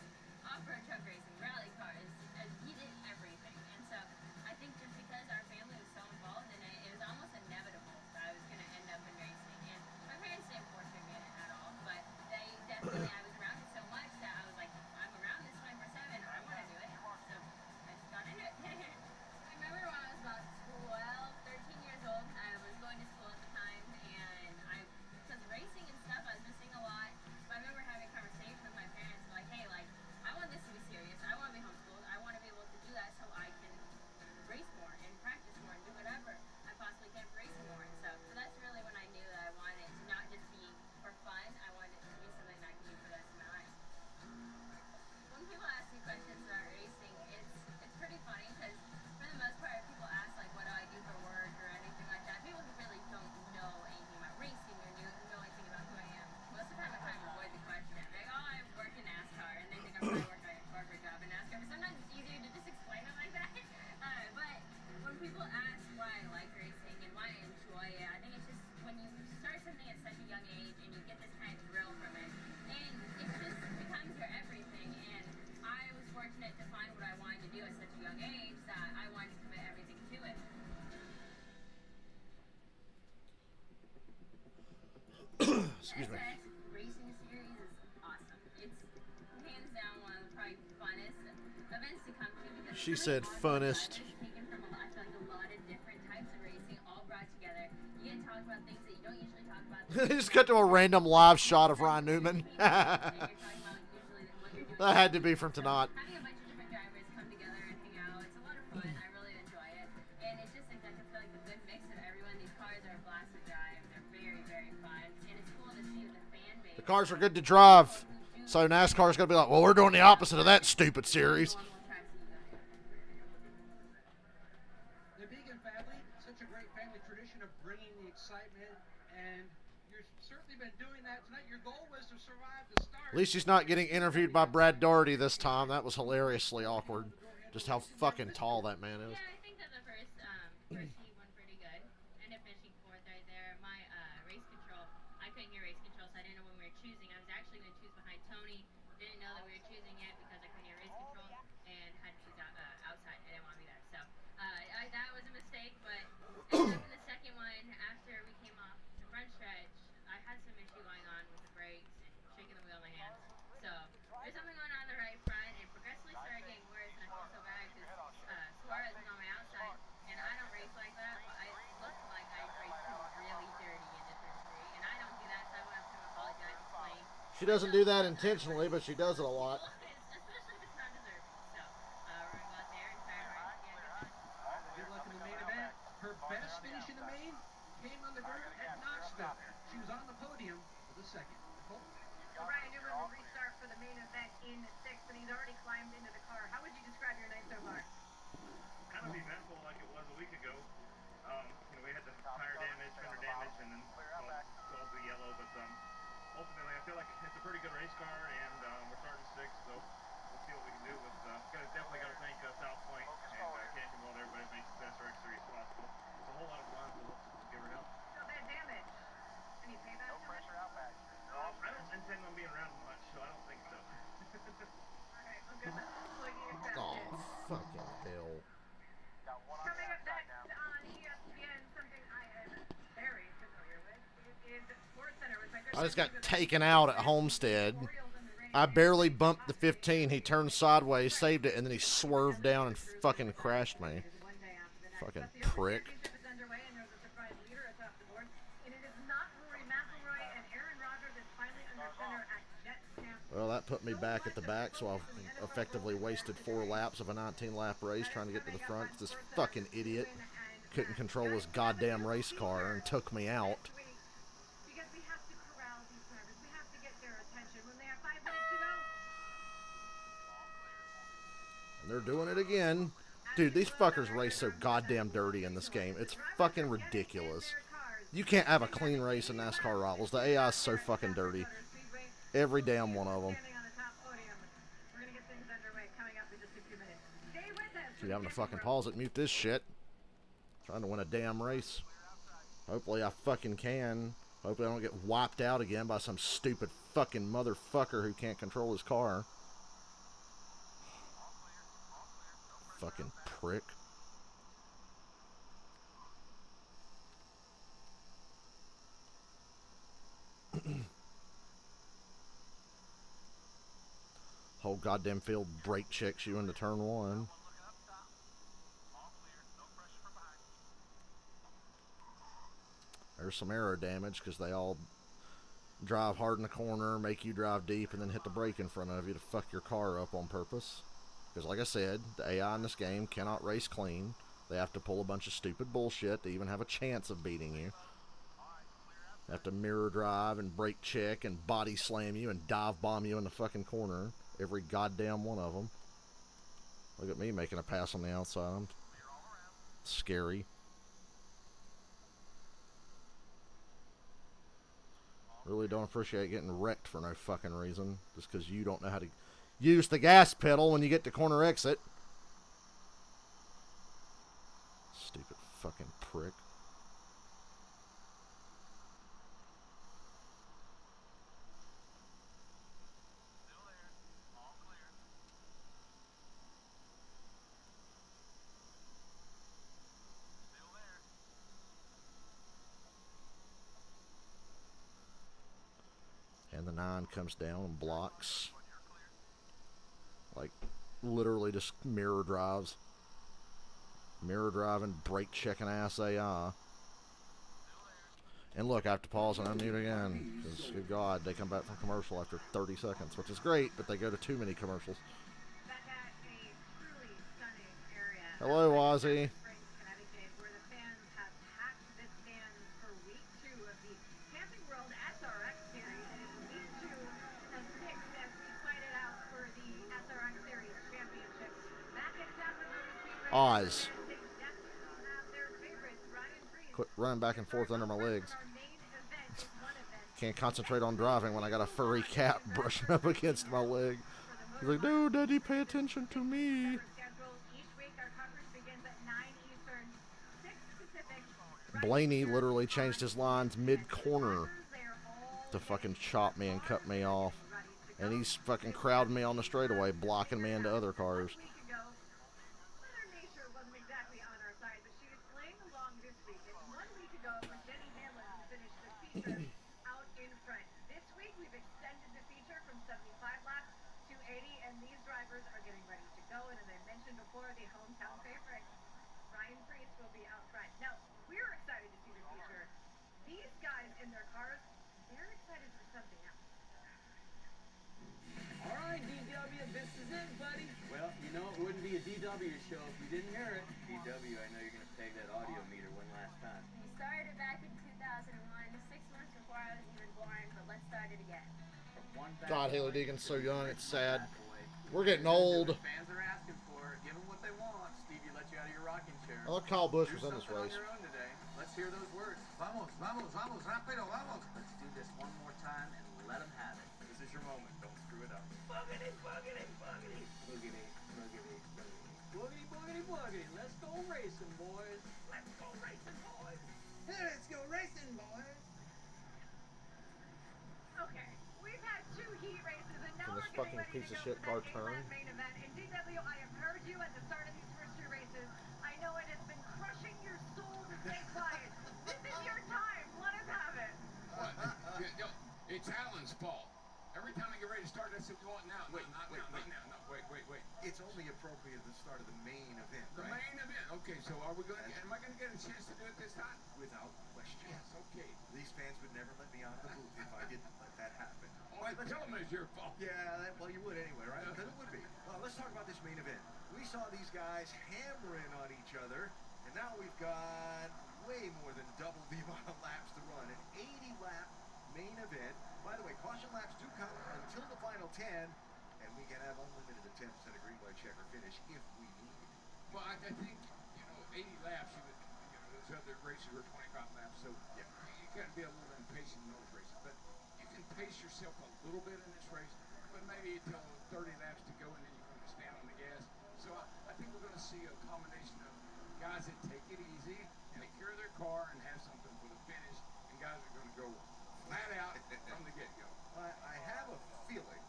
off-road truck racing, rally cars, and he did everything. And so I think just because our family was so involved in it, it was almost inevitable that I was going to end up in racing. And my parents didn't force me in it at all, but they definitely, I was around it so much that I was like, I'm around this 24/7, I want to do it. So I just got into it. I remember when I was about 12, 13 years old, I was going to school at the time, and because of racing and stuff, I was missing a lot. But I remember having a conversation with my parents, like, hey, like, I want this to be serious. I want to be homeschooled. I want to be able to do that so I can race more and practice more and do whatever I possibly can for racing more. And so that's really when I knew that I wanted it to not just be for fun. I wanted it to be something that I can do for the rest of my life. When people ask me questions about racing, it's pretty funny because for the most part, people ask like, what do I do for work or anything like that. People who really don't know anything about racing or know anything about who I am. Most of the time, I try to avoid the question. Like, oh, I work in NASCAR, and they think I'm probably working a corporate job in NASCAR. But sometimes it's easier to just explain it like that. But when people ask why I like racing and why I enjoy it, I think it's just when you start something at such a young age and you get this kind of thrill from it, and it just becomes your everything. And I was fortunate to find what I wanted to do at such a young age that I wanted to commit everything to it. Excuse me. SRX Racing Series is awesome. It's hands down one of the probably funnest events to come to because She said funnest. it's taken from I feel like a lot of different types of racing all brought together. You get to talk about things that you don't usually talk about. They just cut to a random live shot of Ryan Newman. That had to be from tonight. Having a bunch of different drivers come together and hang out, it's a lot of fun. I really enjoy it. And it's just, I feel like a good mix of everyone. These cars are a blast to drive. They're very, very fun. And it's cool to see the fan base. The cars are good to drive. So NASCAR's going to be like, well, we're doing the opposite of that stupid series. The Deegan family, such a great family tradition of bringing the excitement, and you've certainly been doing that tonight. Your goal was to survive the start. At least he's not getting interviewed by Brad Daugherty this time. That was hilariously awkward. Just how fucking tall that man is. Yeah, I think that the first heat went pretty good. Ended up finishing 4th right there. My race control, I couldn't hear race control, so I didn't know when we were choosing. I was actually going to choose behind Tony. Didn't know that we were choosing yet because I couldn't hear race control and had to choose outside. I didn't want to be there. So that was a mistake, but ended up in the second one after we came off the front stretch. I had some issue going on with the brakes and shaking the wheel in my hands. So there's something going on the right front, and progressively started getting worse, and I feel so bad because Suarez was on my outside, and I don't race like that, but I looked like I raced him really dirty into turn 3, and I don't do that, so I went up to him, apologize, explain. She doesn't do that intentionally, but she does it a lot. Especially if it's not deserved. So we're going to go out there and try hard to get a good finish. Good luck in the main event. Her best finish in the main came on the dirt at Knoxville. She was on the podium for the second. Nicole? Well, Ryan Newman will restart for the main event in 6th, and he's already climbed into the car. How would you describe your night so far? Kind of eventful like it was a week ago. We had the tire damage, fender damage, and then all the yellow. But ultimately, I feel like it's a pretty good race car, and we're starting 6th, so we'll see what we can do. With definitely got to thank South Point and Camping World. Everybody makes the SRX Series possible. It's a whole lot of fun, so we'll give her help. So that damage, any payback to it? I don't intend on being around much, so I don't think so. Alright, well, good luck. Looking at Oh, fucking hell. Coming up next on ESPN, something I am very familiar with. It is SportsCenter with my good I just got friend taken out at Homestead. Orioles in the rain. I barely bumped the 15. He turned sideways, saved it, and then he swerved down and fucking crashed me. Fucking prick. Well, that put me back at the back, so I effectively wasted 4 laps of a 19-lap race trying to get to the front. This fucking idiot couldn't control his goddamn race car and took me out. Because we have to corral these drivers. We have to get their attention when they have 5 minutes to go. And they're doing it again. Dude, these fuckers race so goddamn dirty in this game. It's fucking ridiculous. You can't have a clean race in NASCAR rivals. The AI is so fucking dirty. Every damn one of them. Dude, having to fucking pause it, mute this shit. Trying to win a damn race. Hopefully I fucking can. Hopefully I don't get wiped out again by some stupid fucking motherfucker who can't control his car. Fucking prick. Whole goddamn field brake checks you into turn 1. There's some aero damage because they all drive hard in the corner, make you drive deep, and then hit the brake in front of you to fuck your car up on purpose. Because like I said, the AI in this game cannot race clean. They have to pull a bunch of stupid bullshit to even have a chance of beating you. They have to mirror drive and brake check and body slam you and dive bomb you in the fucking corner. Every goddamn one of them. Look at me making a pass on the outside. I'm scary. Really don't appreciate getting wrecked for no fucking reason. Just because you don't know how to use the gas pedal when you get to corner exit. Stupid fucking prick. And the 9 comes down and blocks. Like, literally just mirror drives. Mirror driving, brake checking ass AI. And look, I have to pause and unmute again. Because, good God, they come back from commercial after 30 seconds, which is great, but they go to too many commercials. Hello, Wazzy. Oz. Quit running back and forth under my legs. Can't concentrate on driving when I got a furry cat brushing up against my leg. He's like, no, Daddy, pay attention to me. Blaney literally changed his lines mid-corner to fucking chop me and cut me off. And he's fucking crowding me on the straightaway, blocking me into other cars. Out in front. This week we've extended the feature from 75 laps to 80, and these drivers are getting ready to go. And as I mentioned before, the hometown favorite, Ryan Priest, will be out front. Now, we're excited to see the feature. These guys in their cars, they're excited for something else. All right, DW, this is it, buddy. Well, you know, it wouldn't be a DW show if you didn't hear it. DW, I know you're going to peg that audio meter one last time. We started back in 2001, 6 months before I was even born, but let's start it again. God, Haley Deegan's so young, it's sad. We're getting old. Fans are asking for it. Give them what they want. Stevie let you out of your rocking chair. I thought Kyle Busch was in this race. Let's hear those words. Vamos, vamos, vamos, rápido, vamos. Let's do this one more time and let them have it. This is your moment. Don't screw it up. Boogity, boogity, boogity. Boogity, boogity, boogity. Boogity, boogity, boogity. Let's go racing, boys. Let's go racing, boys. Hey, let's go racing, boys. Okay, we've had 2 heat races, and now this we're getting fucking ready piece to of go shit for car that turn. A-lap main event. And DW, I have heard you at the start of these first 2 races. I know it has been crushing your soul to stay quiet. This is your time. Let us have it. It's Alan's fault. Every time I get ready to start, I said, well, the main event, The right? main event. Okay, so am I going to get a chance to do it this time? Without question. Yes, okay. These fans would never let me out of the booth if I didn't let that happen. Oh, I tell them it's your fault. Yeah, well, you would anyway, right? Because it would be. Let's talk about this main event. We saw these guys hammering on each other, and now we've got way more than double the amount of laps to run. An 80-lap main event. By the way, caution laps do count until the final 10, and we can have unlimited attempts at a green light checker finish if we need. Well, I think, 80 laps, those other races were 25 laps, so yeah, you got to be a little impatient in those races. But you can pace yourself a little bit in this race, but maybe until 30 laps to go, and then you're going to stand on the gas. So I think we're going to see a combination of guys that take it easy, take care of their car, and have something for the finish, and guys that are going to go flat out from the get-go. I have a feeling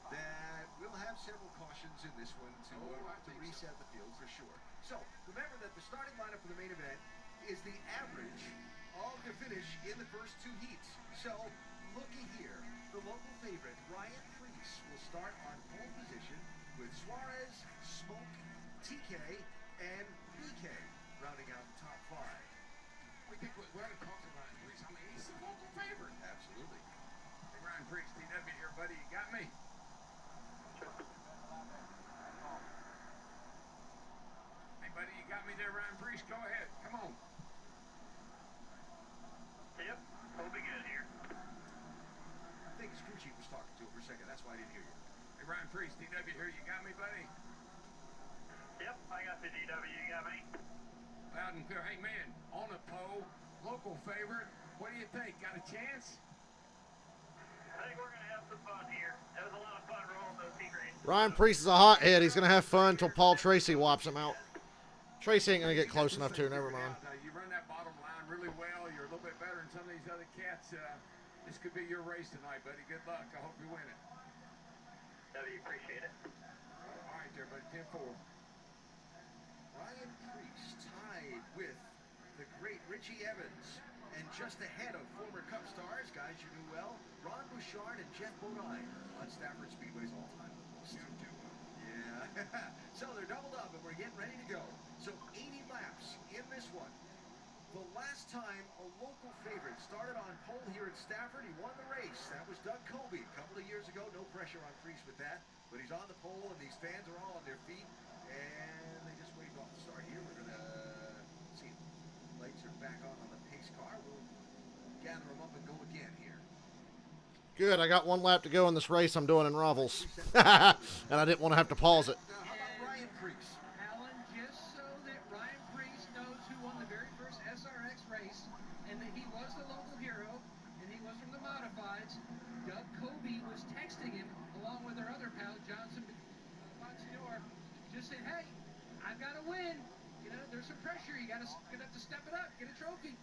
that we'll have several cautions in this one to reset the field for sure. So remember that the starting lineup for the main event is the average of the finish in the first two heats. So looky here, the local favorite Ryan Preece will start on pole position with Suarez, Smoke, TK, and BK rounding out the top 5. We think we ought to talk to Ryan Preece. I mean, he's the local favorite. Absolutely. Hey, Ryan Preece, TW here, buddy. You got me? Hey, buddy, you got me there, Ryan Preece? Go ahead. Come on. Yep, we'll be good here. I think his crew chief was talking to him for a second. That's why I didn't hear you. Hey, Ryan Preece, TW here. You got me, buddy? Yep, I got the DW. You got me? Loud and clear. Hey, man, on a pole, local favorite. What do you think? Got a chance? I think we're going to have some fun here. That was a lot of fun rolling those heat races. Ryan Preece is a hothead. He's going to have fun until Paul Tracy whops him out. Tracy ain't going to get close enough to. Never mind. You run that bottom line really well. You're a little bit better than some of these other cats. This could be your race tonight, buddy. Good luck. I hope you win it. W, appreciate it. All right there, buddy. 10-4. Ryan Preece tied with the great Richie Evans, and just ahead of former Cup stars, guys you knew well, Ron Bouchard and Jeff Bodine on Stafford Speedway's all-time most. Yeah. So they're doubled up, and we're getting ready to go. So 80 laps in this one. The last time a local favorite started on pole here at Stafford, he won the race. That was Doug Colby a couple of years ago. No pressure on Preece with that, but he's on the pole, and these fans are all on their feet, and they just waved off the start here. We're going to see if lights are back on the pace car. We'll gather them up and go again here. Good, I got 1 lap to go in this race I'm doing in Rovels. And I didn't want to have to pause it. How about Ryan Preece? Alan, just so that Ryan Preece knows who won the very first SRX race, and that he was the local hero, and he was from the Modifieds, Doug Colby was texting him, along with our other pal, Johnson Monsignor, just said, hey, I've got to win. There's some pressure. You're gonna have to step it up, get a trophy.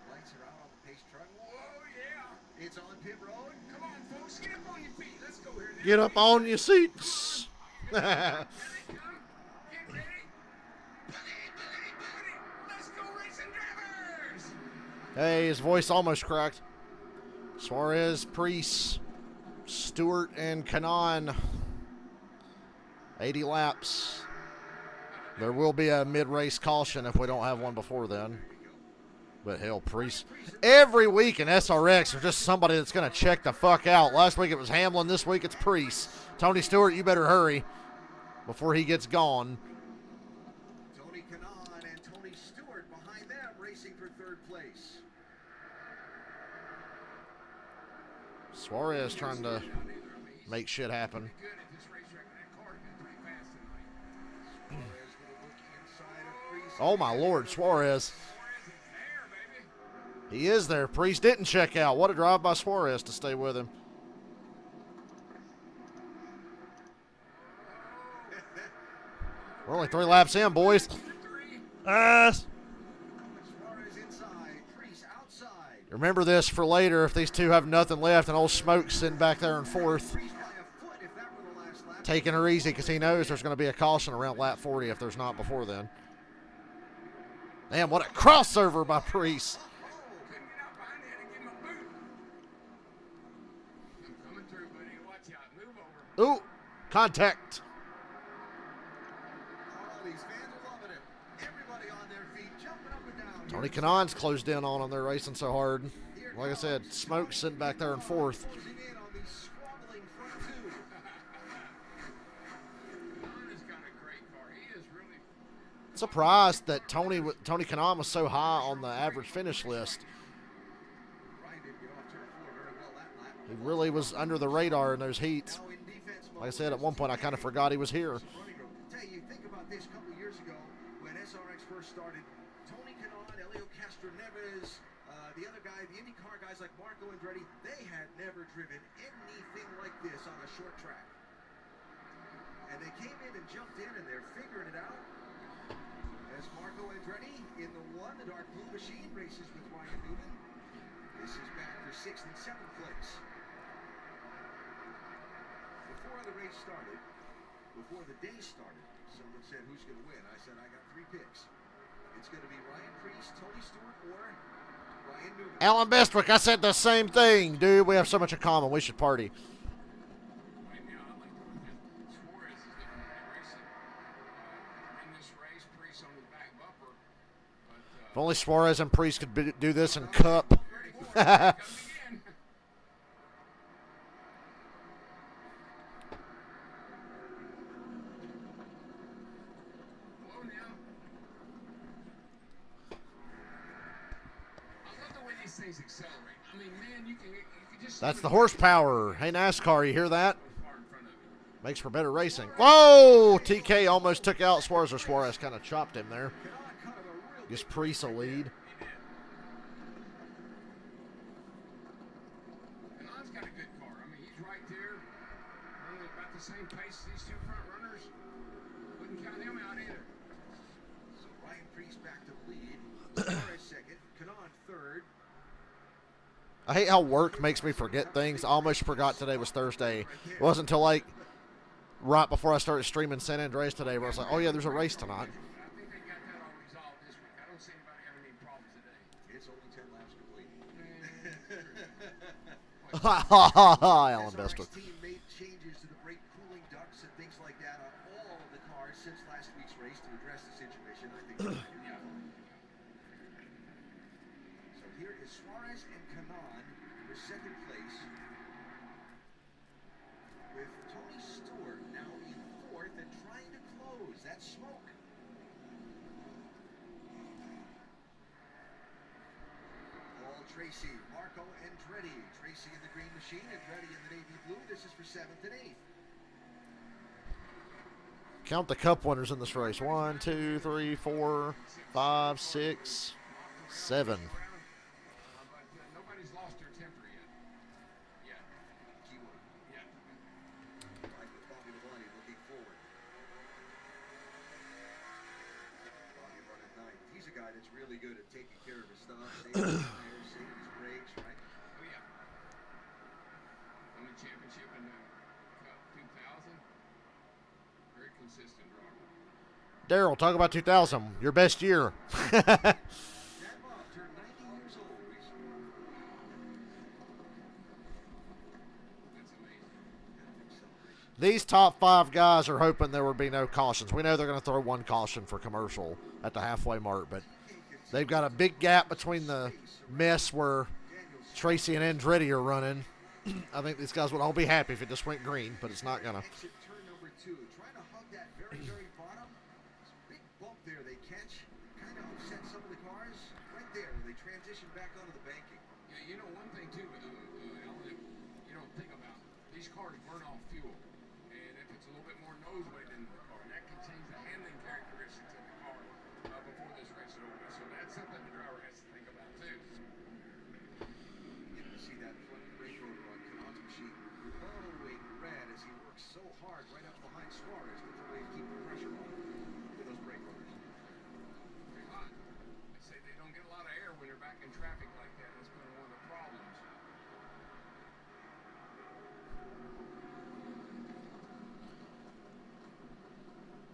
Lights are out on the pace truck. Whoa, yeah. It's on pit road. Come on, folks. Get up on your feet. Let's go here. Get up on your seats. Here they come. Get ready. Let's go, racing drivers. Hey, his voice almost cracked. Suarez, Preece, Stewart, and Kanan. 80 laps. There will be a mid-race caution if we don't have one before then. But hell, Preece. Every week in SRX, there's just somebody that's going to check the fuck out. Last week it was Hamlin. This week it's Preece. Tony Stewart, you better hurry before he gets gone. Tony Kanan and Tony Stewart behind them racing for 3rd place. Suarez trying to make shit happen. Oh my Lord, Suarez. He is there. Preece didn't check out. What a drive by Suarez to stay with him. We're only 3 laps in, boys. Remember this for later if these two have nothing left and old Smoke's sitting back there in 4th. Taking her easy because he knows there's going to be a caution around lap 40 if there's not before then. Damn, what a crossover by Preece. Ooh, contact. Oh, these fans are loving it. Everybody on their feet, jumping up and down. Tony Kanon's closed in on them. They're racing so hard. Like I said, Smoke's sitting back there in fourth. Closing in on the squabbling front two. Surprised that Tony Kanon was so high on the average finish list. He really was under the radar in those heats. Like I said, at one point I kind of forgot he was here. Tell you, think about this a couple of years ago when SRX first started. Tony Kanon, Elio Castroneves, the other guy, the IndyCar guys like Marco Andretti, they had never driven anything like this on a short track. And they came in and jumped in and they're figuring it out. As Marco Andretti in the one, the dark blue machine races with Ryan Newman. This is back for 6th and 7th place. Before the race started, before the day started, someone said, who's going to win? I said, I got 3 picks. It's going to be Ryan Preece, Tony Stewart, or Ryan Newman. Alan Bestwick, I said the same thing, dude. We have so much in common. We should party. If only Suarez and Preece could do this in Cup. That's the horsepower. Hey, NASCAR, you hear that? Makes for better racing. Whoa! TK almost took out Suarez, or Suarez kind of chopped him there. Gives Preece a lead. Kanon's got a good car. I mean, he's right there, running about the same pace as these 2 front runners. Wouldn't count him out either. So Ryan Preece back to the lead. Suarez second, Kanon third. I hate how work makes me forget things. I almost forgot today was Thursday. It wasn't until like right before I started streaming San Andreas today where I was like, oh yeah, there's a race tonight. It's only 10 laps complete. Alan Bestwick. The team made changes to the brake cooling ducts and things like that on all of the cars since last week's race to address the situation. I think. So here is Suarez and Kanon for 2nd place, with Tony Stewart now in 4th and trying to close. That's Smoke. Tracy, Marco Andretti. Tracy in the green machine, Andretti in the navy blue. This is for 7th and 8th. Count the Cup winners in this race. 1, 2, 3, 4, 5, 6, 7. Nobody's lost their temper yet. Keyword. Like with Bobby Labonte looking forward. Bobby running 9th. He's a guy that's really good at taking care of his stuff. Championship in the Cup 2000. Very consistent driver. Daryl, talk about 2000. Your best year. That Bob turned 90 years old recently. That's amazing. These top 5 guys are hoping there would be no cautions. We know they're going to throw 1 caution for commercial at the halfway mark, but they've got a big gap between the mess where Tracy and Andretti are running. I think these guys would all be happy if it just went green, but it's not going to. Exit turn number 2. Trying to hug that very, very bottom. It's a big bump there they catch. Kind of upset some of the cars. Right there when they transition back onto the banking. Yeah, you know one thing too, Alan, you don't think about, these cars burn off fuel. And if it's a little bit more nose weight in the car, that can change the handling characteristics of the car before this race is over. So that's something the driver has to think about too. You see that front brake rotor on Kanon's machine glowing red as he works so hard right up behind Suarez with the way to keep the pressure on with those brake rotors. Pretty hot. They say they don't get a lot of air when they're back in traffic like that. That's been one of the problems.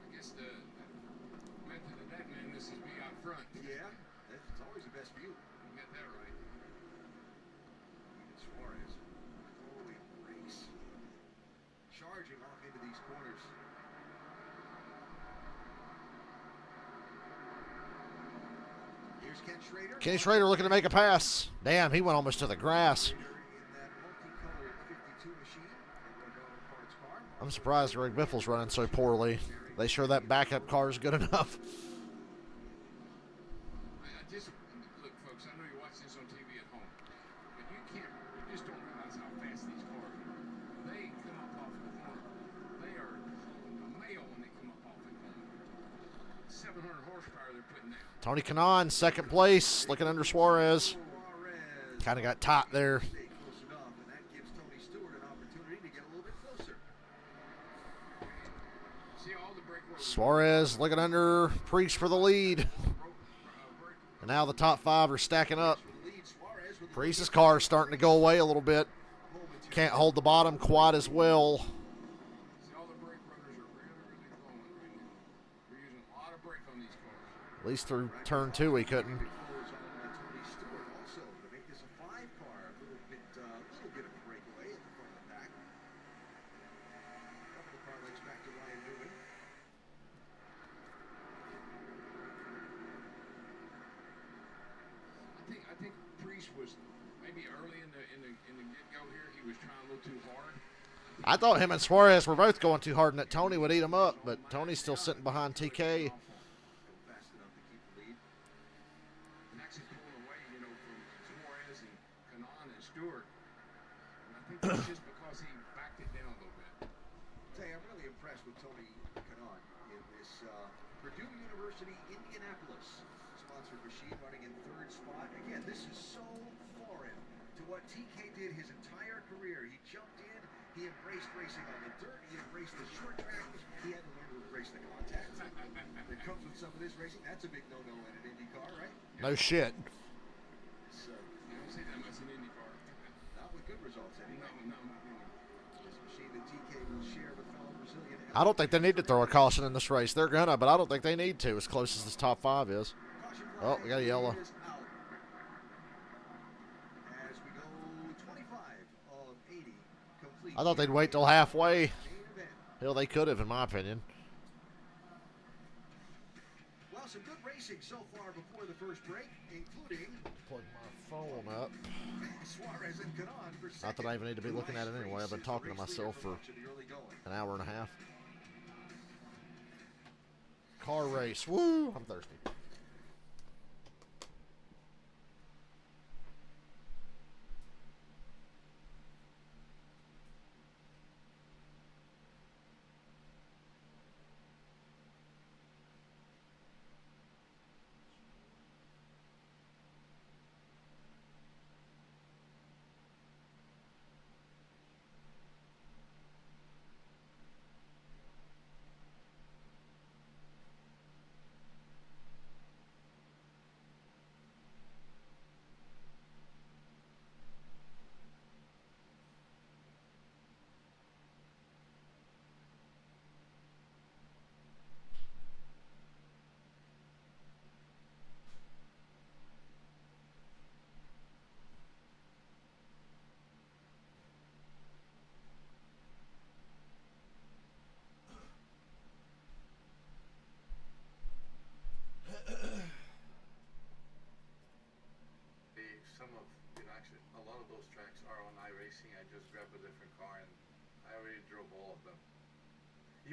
I guess the method of that madness is be out front. Yeah, that's always the best view. You got that right. corners. Here's Ken Schrader. Kenny Schrader looking to make a pass. Damn, he went almost to the grass. I'm surprised Greg Biffle's running so poorly. They sure that backup car is good enough. Look, folks, I know you watch this on TV at home, but you just don't realize how fast these cars are. They come up off the corner. They are a male when they come up off the corner. 700 horsepower they're putting down. Tony Kanaan, second place, looking under Suarez. Kind of got tight there. Suarez looking under Priest for the lead. And now the top five are stacking up. Priest's car is starting to go away a little bit. Can't hold the bottom quite as well. At least through turn 2 he couldn't. I think Priest was maybe early in the get-go here. He was trying a little too hard. I thought him and Suarez were both going too hard and that Tony would eat him up, but Tony's still sitting behind TK. It's just because he backed it down a little bit. I'm really impressed with Tony Kanaan in this Purdue University, Indianapolis sponsored machine, running in 3rd spot. Again, this is so foreign to what TK did his entire career. He jumped in, he embraced racing on the dirt, he embraced the short track, he had to learn to embrace the contact that comes with some of this racing. That's a big no-no in an Indy car, right? No shit. So, you don't see that much in Indy car. Not with good results, anyway. No. This machine that TK will share with fellow Brazilian. I don't think they need to throw a caution in this race. They're gonna, but I don't think they need to, as close as this top 5 is. Oh, we got a yellow. As we go 25 of 80 complete. I thought they'd wait till halfway. Hell, they could have, in my opinion. Well, some good racing so far before the first break, including plug my phone up. Suarez and Kanaan for Not that I even need to be looking at it anyway. I've been talking to myself for an hour and a half. Car race. Woo! I'm thirsty.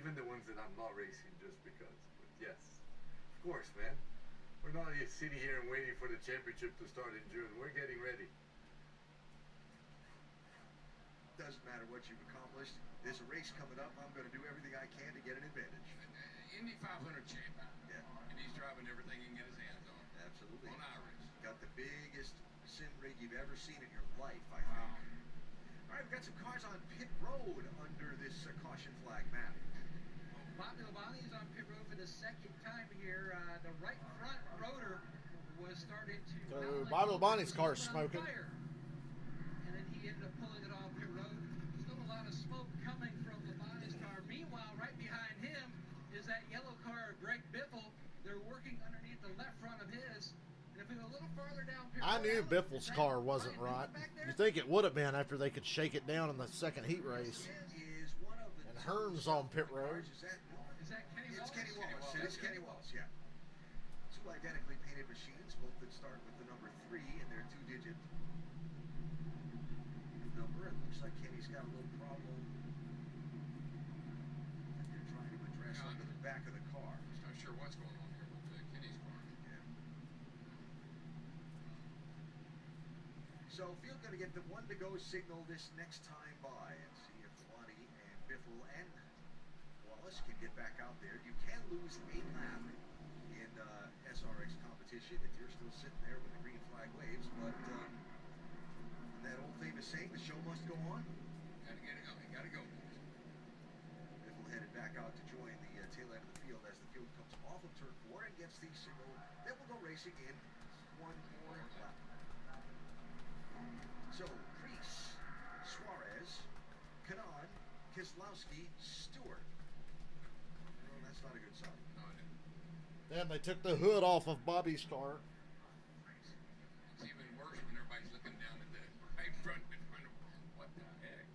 Even the ones that I'm not racing just because. But yes, of course, man. We're not sitting here and waiting for the championship to start in June. We're getting ready. Doesn't matter what you've accomplished. There's a race coming up. I'm going to do everything I can to get an advantage. Indy 500 champ. Yeah. And he's driving everything he can get his hands on. Absolutely. On Iris. Got the biggest sim rig you've ever seen in your life, I think. All right, we've got some cars on pit road under this caution flag map. Bobby Labonte is on pit road for the second time here. The right front rotor was starting to. So Bobby Labonte's car is smoking. And then he ended up pulling it off pit road. Still a lot of smoke coming from Labonte's car. Meanwhile, right behind him is that yellow car of Greg Biffle. They're working underneath the left front of his. And if we go a little farther down pit I road, knew Biffle's car wasn't right. You think it would have been after they could shake it down in the second heat race. And Hearns on pit road. Is that Kenny It's Wallace? Kenny Wallace. It is Kenny Wallace, yeah. Two identically painted machines, both that start with the number 3 in their 2-digit number. It looks like Kenny's got a little problem that they're trying to address under the back of the car. Just not sure what's going on here with Kenny's car. Yeah. So Field going to get the 1-to-go signal this next time by and see if Lonnie and Biffle and Wallace can get back out there. You can lose a lap in SRX competition if you're still sitting there with the green flag waves, but that old famous saying, the show must go on. Gotta get it going. Gotta go. Biffle headed back out to join the tail end of the field as the field comes off of turn 4 and gets the signal that will go racing in one more lap. So, Preece, Suarez, Kanan, Keselowski, Stewart. Well, that's not a good sign. No, it isn't. Then they took the hood off of Bobby's car. It's even worse when everybody's looking down at the right front in front of them. What the heck?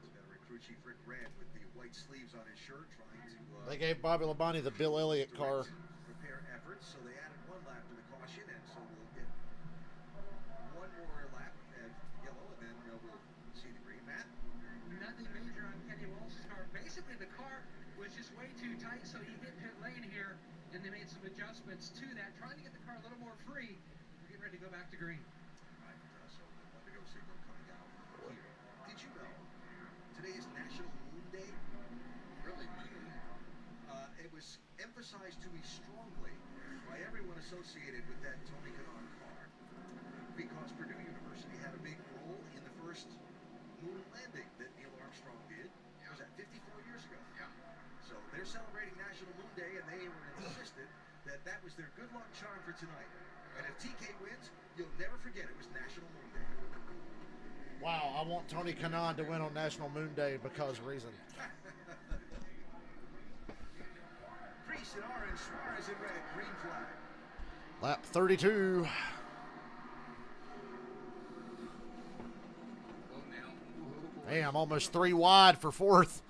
He's got a recruit chief Rick Red with the white sleeves on his shirt trying to They gave Bobby Labonte the Bill Elliott car. repair efforts, so they added 1 lap to the caution, and so we'll get 1 more lap at yellow, and then we'll see the green. Matt? Nothing major on Kenny Wallace's car. Basically, the car was just way too tight, so he hit pit lane here, and they made some adjustments to that, trying to get the car a little more free. We're getting ready to go back to green. Right, so the 1-to-go signal coming out here. Did you know today is National Moon Day? Really, moon? It was emphasized to me strongly by everyone associated with that Tony Kanaan car because Purdue University had a big role in the first moon landing that Neil Armstrong did. Yeah. Was that 54 years ago? Yeah. So they're celebrating National Moon Day, and they were insisted that that was their good luck charm for tonight. And if TK wins, you'll never forget it was National Moon Day. Wow, I want Tony Kanaan to win on National Moon Day because reason. Preece in orange, Suarez in red, green flag. Lap 32. Damn, almost 3 wide for 4th.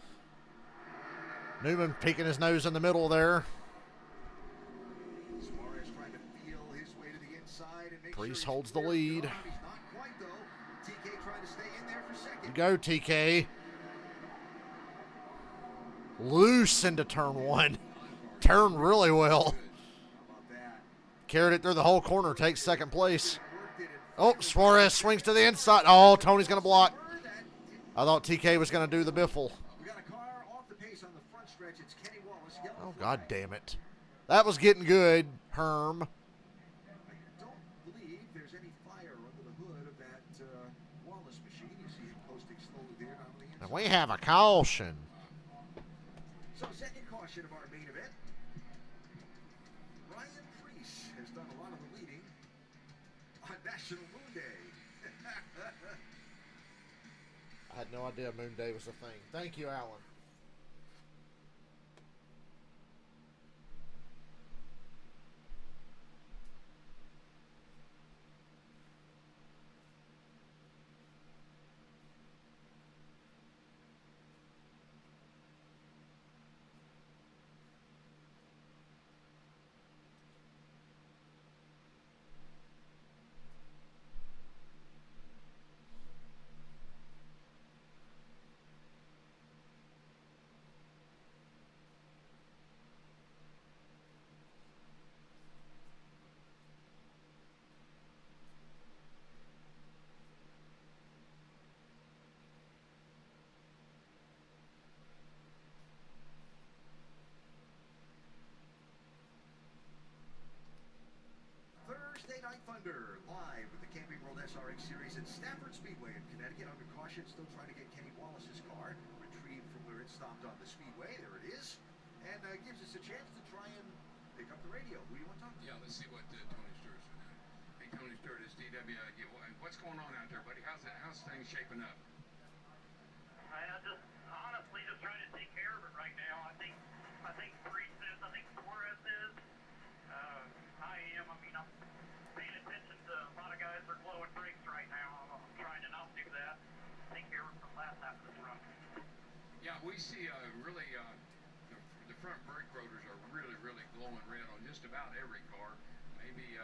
Newman peeking his nose in the middle there. Suarez trying to feel his way to the inside and make Preece sure holds the he's lead. He's not quite though. TK trying to stay in there for second. You go, TK. Loose into turn 1. Turned really well. Carried it through the whole corner. Takes 2nd place. Oh, Suarez swings to the inside. Oh, Tony's going to block. I thought TK was going to do the biffle. We got a car off the pace on the front stretch. It's Kenny Wallace. Oh, God damn it. That was getting good, Herm. I don't believe there's any fire under the hood of that Wallace machine. You see it posting slowly there down the inside. And we have a caution. So, second caution of our main event. Ryan Preece has done a lot of the leading on National Moon Day. I had no idea Moon Day was a thing. Thank you, Alan. Thursday Night Thunder, live with the Camping World SRX Series at Stafford Speedway in Connecticut. Under caution, still trying to get Kenny Wallace's car retrieved from where it stopped on the speedway. There it is. And gives us a chance to try and pick up the radio. Who do you want to talk to? Yeah, let's see what Tony Stewart's doing. Hey, Tony Stewart is DW. What's going on out there, buddy? How's things shaping up? I'm just honestly just trying to take care of it right now. I think Preece is. I think Suarez is. I am. I mean, I'm paying attention to a lot of guys that are blowing brakes right now. I'm trying to not do that. Take care of the last half of this run. Yeah, we see really the front brake rotors are really, really glowing red on just about every car. Maybe.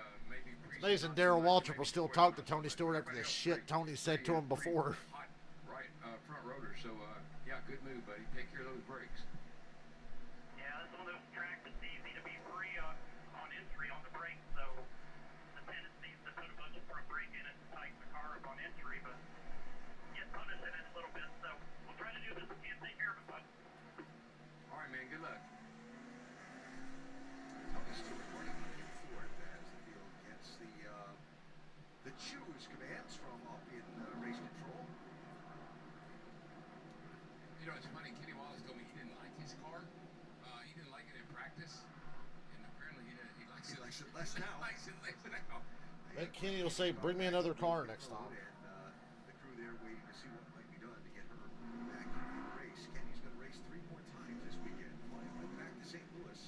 It's amazing Darrell Waltrip will still talk to Tony Stewart after the shit Tony said to him before. Hot, right, front rotor. So yeah, good move, buddy. Take care of those brakes. Yeah, that's one of those tracks that's easy to be free on entry on the brake, so the tendency is to put a bunch of front brake in it to tighten the car up on entry, but get punished in it a little bit, so we'll try to do this again. Take care of it, bud. All right, man. Good luck. Tony Stewart running in fourth as the field gets the choose commands from up in race control. You know, it's funny. Kenny Wallace told me he didn't like his car. He didn't like it in practice, and apparently he likes it. Likes it less now. Likes it now. Bet Kenny will say, "Bring me another car next time." And the crew there waiting to see what might be done to get her back in the race. Kenny's going to race 3 more times this weekend, flying right back to St. Louis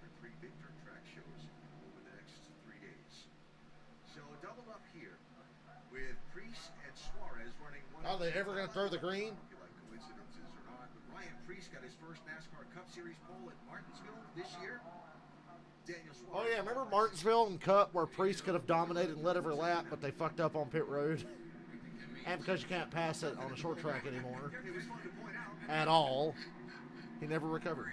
for 3 big dirt track shows over the next 3 days. So doubled up here with Priest and Suarez running one. Are they ever going to throw the green? If you like coincidences or not, but Ryan Priest got his first NASCAR Cup Series pole at Martinsville this year. Daniel Suarez. Oh yeah, remember Martinsville and Cup where Priest could have dominated and led every lap, but they fucked up on pit road? And because you can't pass it on a short track anymore It was fun to point out. at all, he never recovered.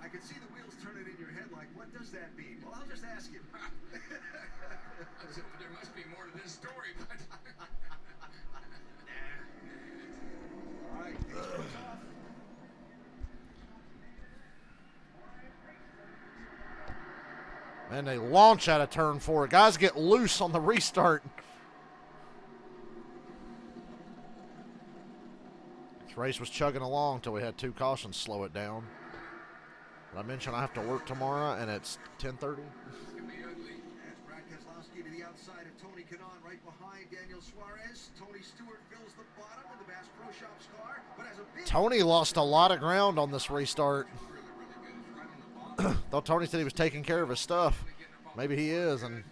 I could see the wheels turning in your head like, what does that mean? Well, I'll just ask him. There must be more to this story, but All right, pace goes off. And they launch out of turn 4. Guys get loose on the restart. This race was chugging along until we had 2 cautions slow it down. Did I mention I have to work tomorrow and it's 10:30? As Brad Keselowski to the outside of Tony Kanaan, right behind Daniel Suarez. Tony Stewart fills the bottom of the Bass Pro Shops car, but has a big... Tony lost a lot of ground on this restart. Thought Tony said he was taking care of his stuff. Maybe he is, and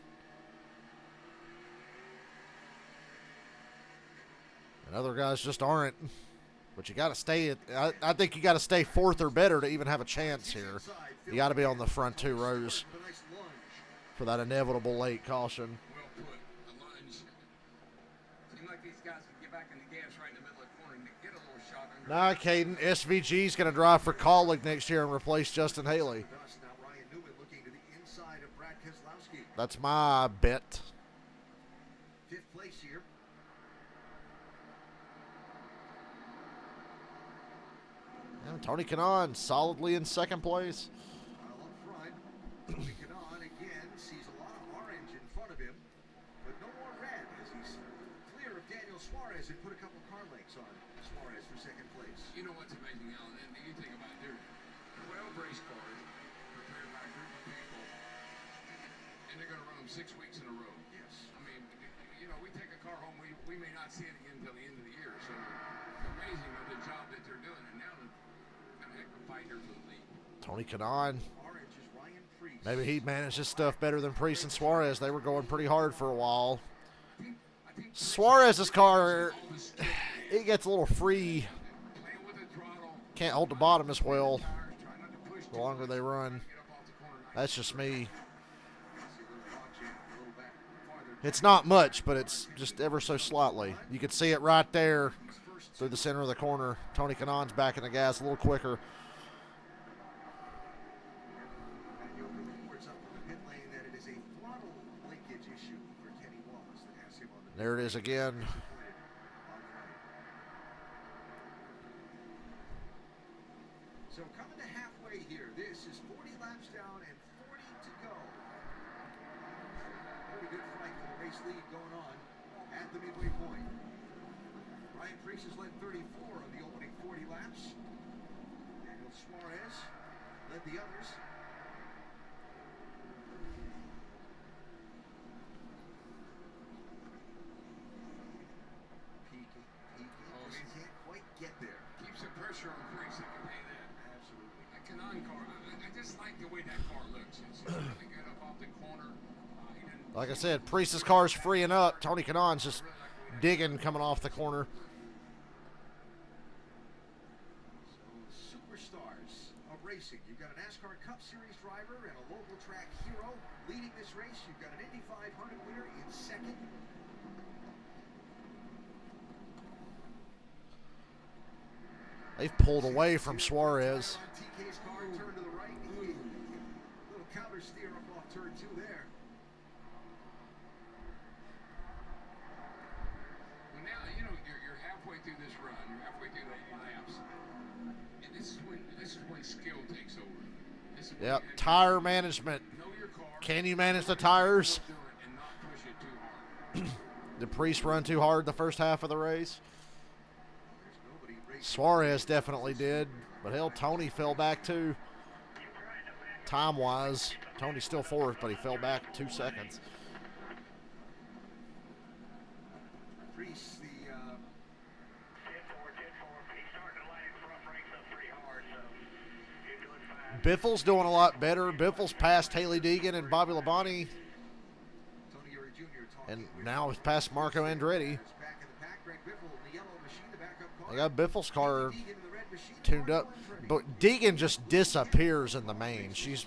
other guys just aren't. But you got to stay. I think you got to stay 4th or better to even have a chance here. You got to be on the front 2 rows for that inevitable late caution. well put. A lunge. Seems like these guys can get back in the gas right in the middle of the corner and get a little shot under. Nah, Caden, SVG's going to drive for Colleague next year and replace Justin Haley. Now Ryan Newman looking to the inside of Brad Keselowski. That's my bet. 5th place here. And Tony Kanaan solidly in 2nd place. Up front, Tony Kanaan again sees a lot of orange in front of him, but no more red as he's clear of Daniel Suarez and put a couple car lengths on Suarez for 2nd place. You know what's amazing, Alan? And you think about it, there are 12 race cars prepared by a group of people, and they're going to run them 6 weeks in a row. Yes. I mean, you know, we take a car home, we may not see it again until the end of the year. So it's amazing with the job that they're doing, and now they're going to have to fight for the lead. Tony Kanaan. Orange is Ryan Priest. Maybe he managed his stuff better than Priest and Suarez. They were going pretty hard for a while. Suarez's car, it gets a little free. Can't hold the bottom as well the longer they run. That's just me. It's not much, but it's just ever so slightly. You can see it right there through the center of the corner. Tony Kanaan's back in the gas a little quicker. There it is again. So coming to halfway here, this is 40 laps down and 40 to go. Very good fight for the race lead going on at the midway point. Ryan Priest has led 34 of the opening 40 laps. Daniel Suarez led the others. Can't quite get there. Keeps the pressure on Priest. I can pay that. Absolutely. That Kanaan car, I just like the way that car looks. It's really good up off the corner. Like I said, Priest's car's freeing up. Tony Kanaan's just digging coming off the corner. So racing. You've got a NASCAR Cup Series driver and a local track hero leading this race. You've got an Indy 500 winner in second. They've pulled away from Suarez. TK's car turned to the right. Little counter steer up off turn 2 there. Well, now, you know, you're halfway through this run. You're halfway through the 80 laps. And this is when skill takes over. This is when Yep, you have to tire management. know your car, Can you manage the tires? do it and not push it too hard. Did Priest run too hard the first half of the race? Suarez definitely did, but hell, Tony fell back too. Time-wise, Tony's still fourth, but he fell back 2 seconds. Priest, Biffle's doing a lot better. Biffle's passed Haley Deegan and Bobby Labonte, and now he's past Marco Andretti. They got Biffle's car tuned up, but Deegan just disappears in the main. She's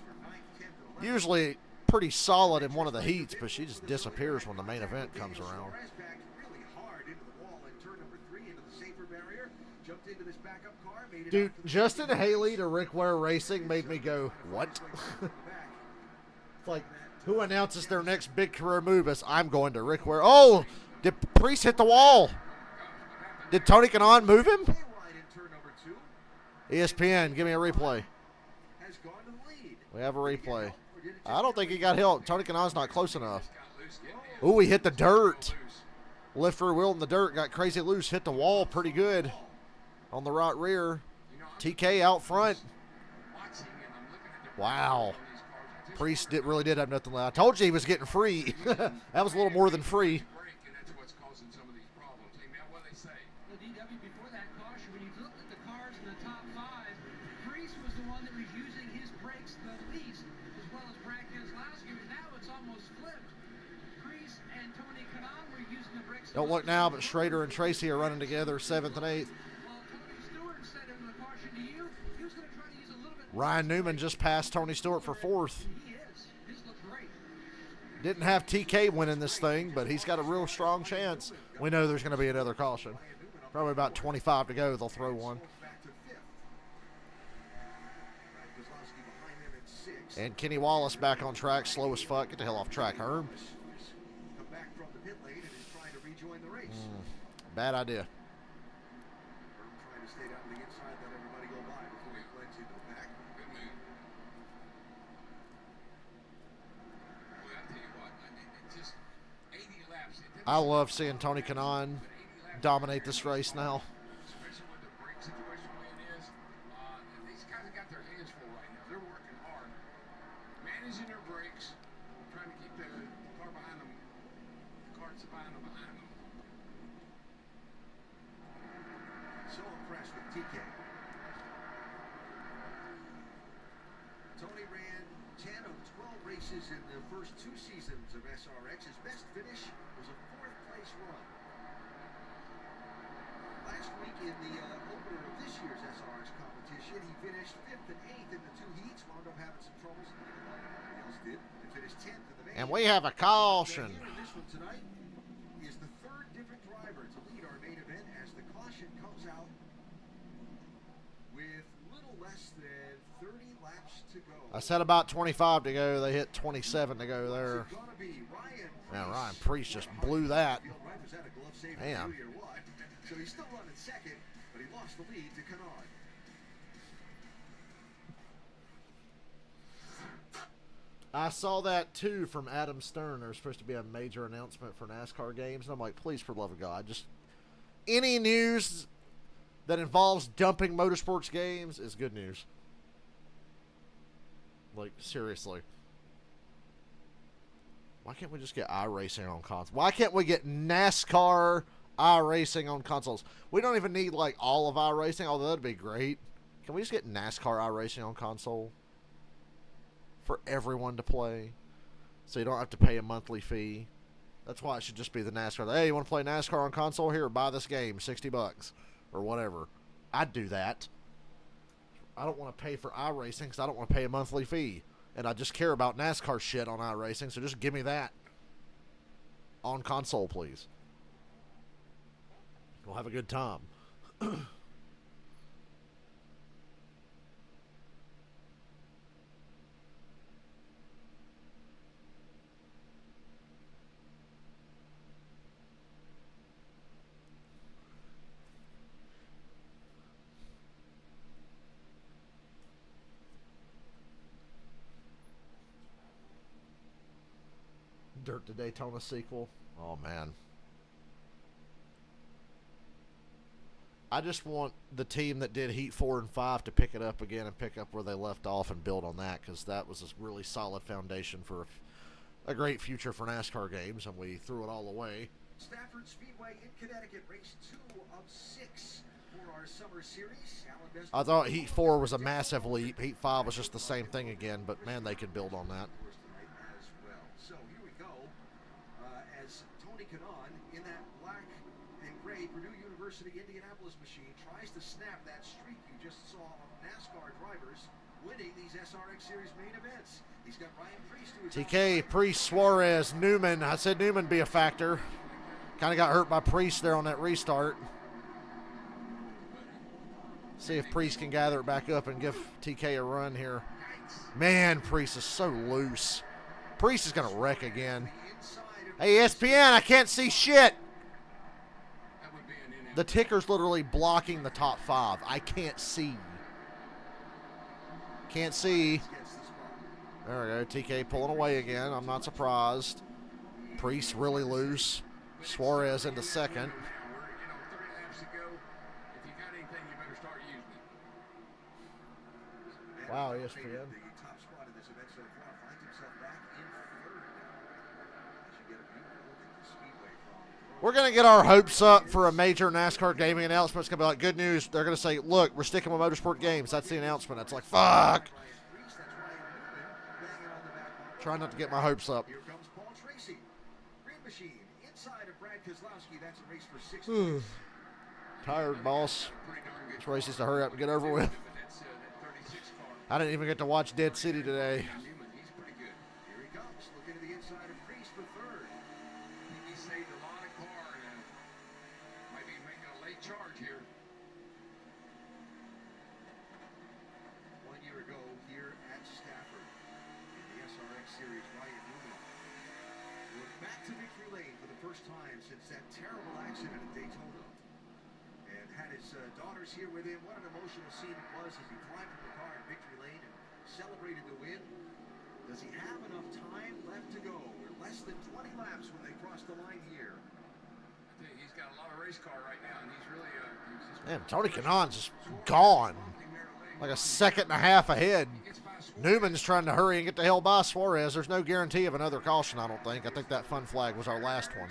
usually pretty solid in one of the heats, but she just disappears when the main event comes around. Dude, Justin Haley to Rick Ware Racing made me go, what? It's like, who announces their next big career move as I'm going to Rick Ware? Oh, did Priest hit the wall? Did Tony Kanaan move him? ESPN, give me a replay. We have a replay. I don't think he got hit. Tony Kanaan's not close enough. Ooh, he hit the dirt. Lift rear wheel in the dirt, got crazy loose, hit the wall pretty good on the right rear. TK out front. Wow. Priest really did have nothing left. I told you he was getting free. That was a little more than free. Don't look now, but Schrader and Tracy are running together, 7th and 8th. Ryan Newman just passed Tony Stewart for 4th. Didn't have TK winning this thing, but he's got a real strong chance. We know there's going to be another caution. Probably about 25 to go, they'll throw one. And Kenny Wallace back on track, slow as fuck. Get the hell off track, Herm. Bad idea. I love seeing Tony Kanaan dominate this race now. These guys have got their hands full right now. They're working hard, managing their brakes, trying to keep the car behind them, the carts behind them. So impressed with TK. Tony ran 10 of 12 races in the first 2 seasons of SRX. His best finish was a 4th place run. Last week in the opener of this year's SRX competition, he finished 5th and 8th in the 2 heats, wound up having some troubles. Everybody else did. And finished 10th in the main. And we have a caution. Here in this one tonight is the 3rd different driver to lead our main event as the caution comes out with little less than 30 laps to go. I said about 25 to go. They hit 27 to go there. Man, Ryan Priest just blew that. Damn. So he's still running second, but he lost the lead to Kanaan. I saw that too from Adam Stern. There's supposed to be a major announcement for NASCAR games, and I'm like, please, for the love of God, just any news that involves dumping motorsports games is good news. Like, seriously. Why can't we just get iRacing on consoles? Why can't we get NASCAR iRacing on consoles? We don't even need, like, all of iRacing, although that'd be great. Can we just get NASCAR iRacing on console? For everyone to play. So you don't have to pay a monthly fee. That's why it should just be the NASCAR. Hey, you want to play NASCAR on console? Here, buy this game, $60 or whatever. I'd do that. I don't want to pay for iRacing because I don't want to pay a monthly fee. And I just care about NASCAR shit on iRacing, so just give me that on console, please. We'll have a good time. Dirt to Daytona sequel. Oh, man. I just want the team that did Heat 4 and 5 to pick it up again and pick up where they left off and build on that, because that was a really solid foundation for a great future for NASCAR games, and we threw it all away. Stafford Speedway in Connecticut, race 2 of 6 for our summer series. I thought Heat 4 was a massive leap. Heat 5 was just the same thing again, but man, they could build on that. So here we go, as Tony Kanaan in that black and gray Purdue University Indianapolis machine tries to snap that streak you just saw of NASCAR drivers winning these SRX Series main events. He's got Ryan Priest to his TK, Priest, Suarez, Newman. I said Newman be a factor. Kind of got hurt by Priest there on that restart. See if Priest can gather it back up and give TK a run here. Man, Priest is so loose. Priest is going to wreck again. Hey, ESPN, I can't see shit. The ticker's literally blocking the top 5. I can't see. Can't see. There we go. TK pulling away again. I'm not surprised. Priest really loose. Suarez into second. Wow, ESPN. We're going to get our hopes up for a major NASCAR gaming announcement. It's going to be like, good news. They're going to say, look, we're sticking with Motorsport Games. That's the announcement. It's like, fuck. Trying not to get my hopes up. Here comes Paul Tracy. Green machine inside of Brad Keselowski. That's a race for 6 points. Tired, boss. This race needs to hurry up and get over with. I didn't even get to watch Dead City today. Here he comes, looking to the inside of Priest for third. He saved a lot of car and might be making a late charge here. 1 year ago here at Stafford in the SRX Series, Ryan Newman went back to victory lane for the first time since that terrible accident at Daytona. And had his daughters here with him. What an emotional scene it was as he climbed from the car in victory lane and celebrated the win. Does he have enough time left to go? We're less than 20 laps when they cross the line here. I think he's got a lot of race car right now, and he's really Man, Tony Kanan's just gone. Like a second and a half ahead. Newman's trying to hurry and get the hell by Suarez. There's no guarantee of another caution, I don't think. I think that fun flag was our last one.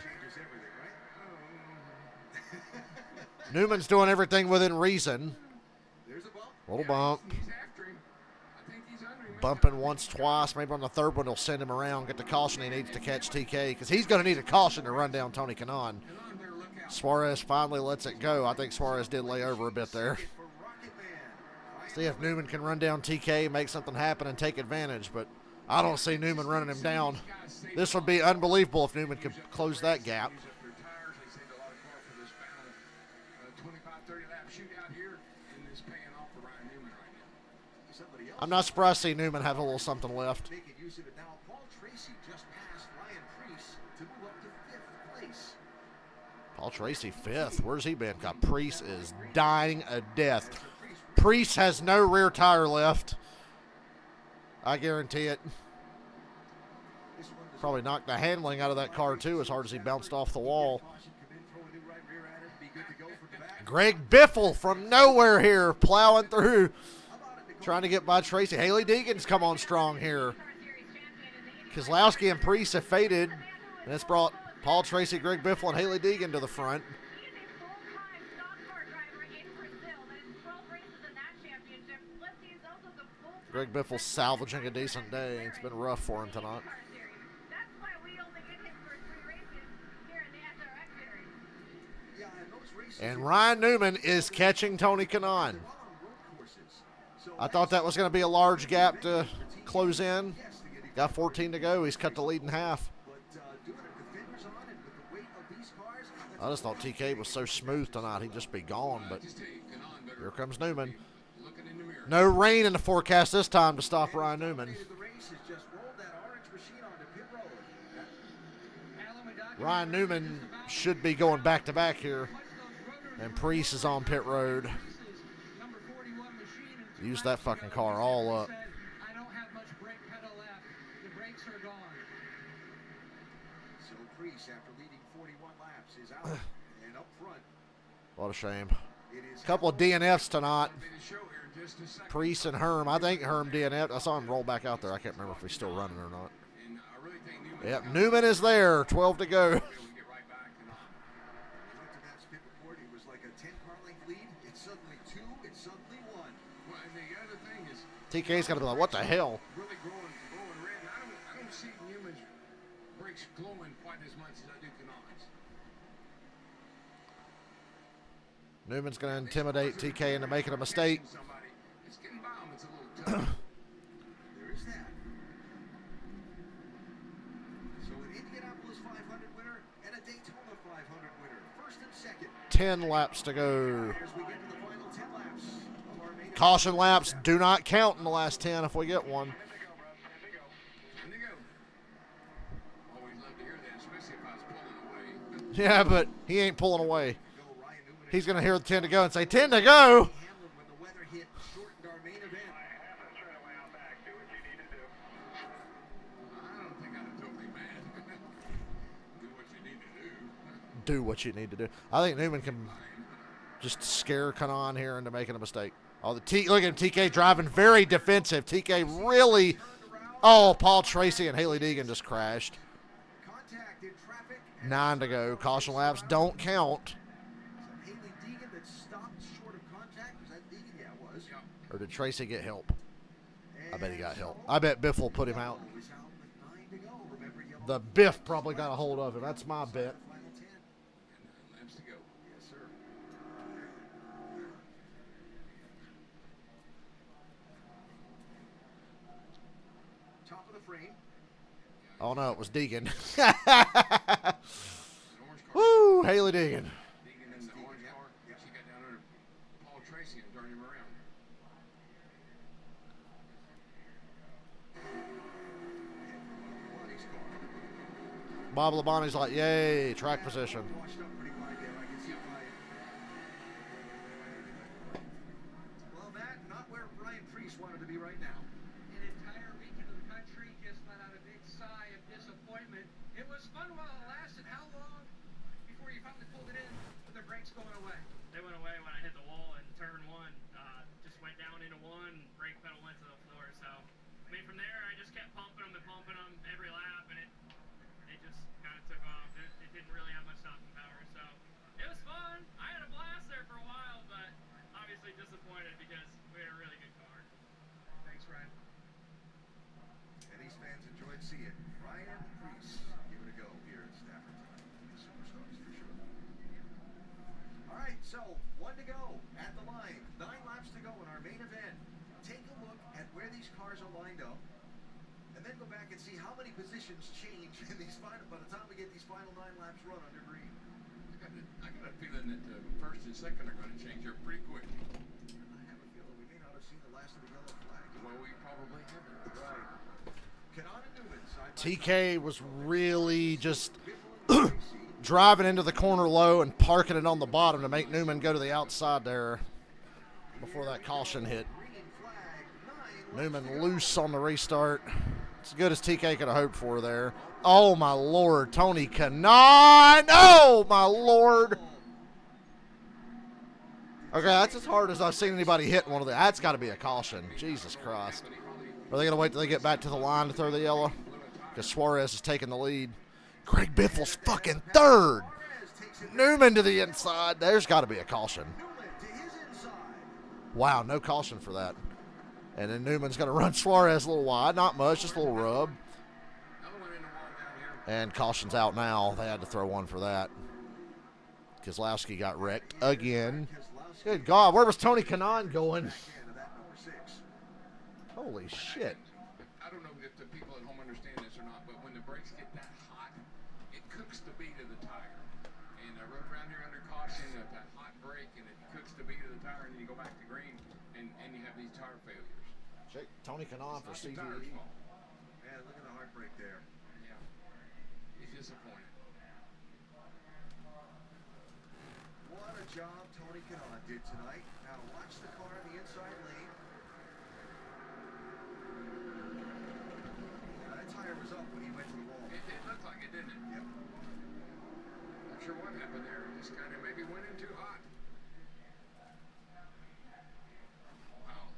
Newman's doing everything within reason. Little bump. Bumping once, twice. Maybe on the third one he'll send him around, get the caution he needs to catch TK, because he's going to need a caution to run down Tony Kanaan. Suarez finally lets it go. I think Suarez did lay over a bit there. See if Newman can run down TK, make something happen, and take advantage, but I don't see Newman running him down. This would be unbelievable if Newman could close that gap. I'm not surprised to see Newman have a little something left. Making use of it now. Paul Tracy just passed Ryan Priest to move up to 5th place. Paul Tracy, 5th. Where's he been? God, Priest is dying a death. Priest has no rear tire left. I guarantee it. Probably knocked the handling out of that car, too, as hard as he bounced off the wall. Greg Biffle from nowhere here, plowing through. Trying to get by Tracy. Haley Deegan's come on strong here. Keselowski and Priest have faded, and it's brought Paul Tracy, Greg Biffle, and Haley Deegan to the front. Greg Biffle's salvaging a decent day. It's been rough for him tonight. And Ryan Newman is catching Tony Kanaan. I thought that was going to be a large gap to close in. Got 14 to go. He's cut the lead in half. I just thought TK was so smooth tonight he'd just be gone, but here comes Newman. No rain in the forecast this time to stop Ryan Newman. Ryan Newman should be going back-to-back here, and Priest is on pit road. Use that fucking car all up. I don't have much brake pedal left. The brakes are gone. So Priest, after leading 41 laps, is out and up front. What a shame. A couple of DNFs tonight. Priest and Herm. I think Herm DNF. I saw him roll back out there. I can't remember if he's still running or not. Yep, Newman is there. 12 to go. TK's got to be like, what the hell? Really going red. I don't see Newman's brakes glowing quite as much as I do Kanan's. Newman's going to intimidate TK into making a mistake. It's getting by him. It's a little tough. There is that. So an Indianapolis 500 winner and a Daytona 500 winner. First and second. 10 laps to go. Caution laps do not count in the last 10 if we get one. Yeah, but he ain't pulling away. He's going to hear the 10 to go and say, 10 to go. Do what you need to do. I think Newman can just scare Kanan here into making a mistake. Oh, look at TK driving very defensive. TK really. Oh, Paul Tracy and Haley Deegan just crashed. 9 to go. Caution laps don't count. Or did Tracy get help? I bet he got help. I bet Biff will put him out. The Biff probably got a hold of him. That's my bet. Oh, no, it was Deegan. Woo, Haley Deegan. Deegan in the orange car. She got down under Paul Tracy and turned him around. Bob Labonte's like, yay, track position. Well, Matt, not where Ryan Priest wanted to be right now. An entire region of the country just let out a big sigh of disappointment. It was fun while it lasted. How long before you finally pulled it in with the brakes going away? They went away when I hit the wall in turn one. Just went down into one, brake pedal went to the floor. So, I mean, from there, I just kept pumping them every lap, and it just kind of took off. It didn't really have much stopping power. So, it was fun. I had a blast there for a while, but obviously disappointed because we had a really good car. Thanks, Ryan. And these fans enjoyed seeing Ryan Priest give it a go here at Stafford. The superstars for sure. All right, so 1 to go at the line. 9 laps to go in our main event. Take a look at where these cars are lined up, and then go back and see how many positions change in these final. By the time we get these final 9 laps run under green. I got a feeling that first and second are going to change here pretty quick. I have a feeling we may not have seen the last of the yellow flag. Well, we probably haven't. Right. Kanan and Newman side by TK was really just driving into the corner low and parking it on the bottom to make Newman go to the outside there before that caution hit. Newman loose on the restart. As good as TK could have hoped for there. Oh, my Lord. Tony Kanaan. Oh, my Lord. Okay, that's as hard as I've seen anybody hit one of them. That's got to be a caution. Jesus Christ. Are they going to wait till they get back to the line to throw the yellow? Because Suarez is taking the lead. Greg Biffle's fucking third. Newman to the inside. There's got to be a caution. Wow, no caution for that. And then Newman's going to run Suarez a little wide. Not much, just a little rub. And caution's out now. They had to throw one for that. Keselowski got wrecked again. Good God, where was Tony Kanaan going? Holy shit. I don't know if the people at home understand this or not, but when the brakes get that hot, it cooks the beat of the tire. And I rode around here under caution at that hot brake, and it cooks the beat of the tire, and then you go back to green, and you have these tire failures. Check Tony Kanaan for It's not the CVE. tire's fault. Man, look at the heartbreak there. Yeah. He's disappointed. What a job Tony Kanaan did tonight. Now watch the car in the inside lane. That tire was up when he went to the wall. It looked like it, didn't it? Yep. Not sure what happened there. Just kind of maybe went in too hot. Wow.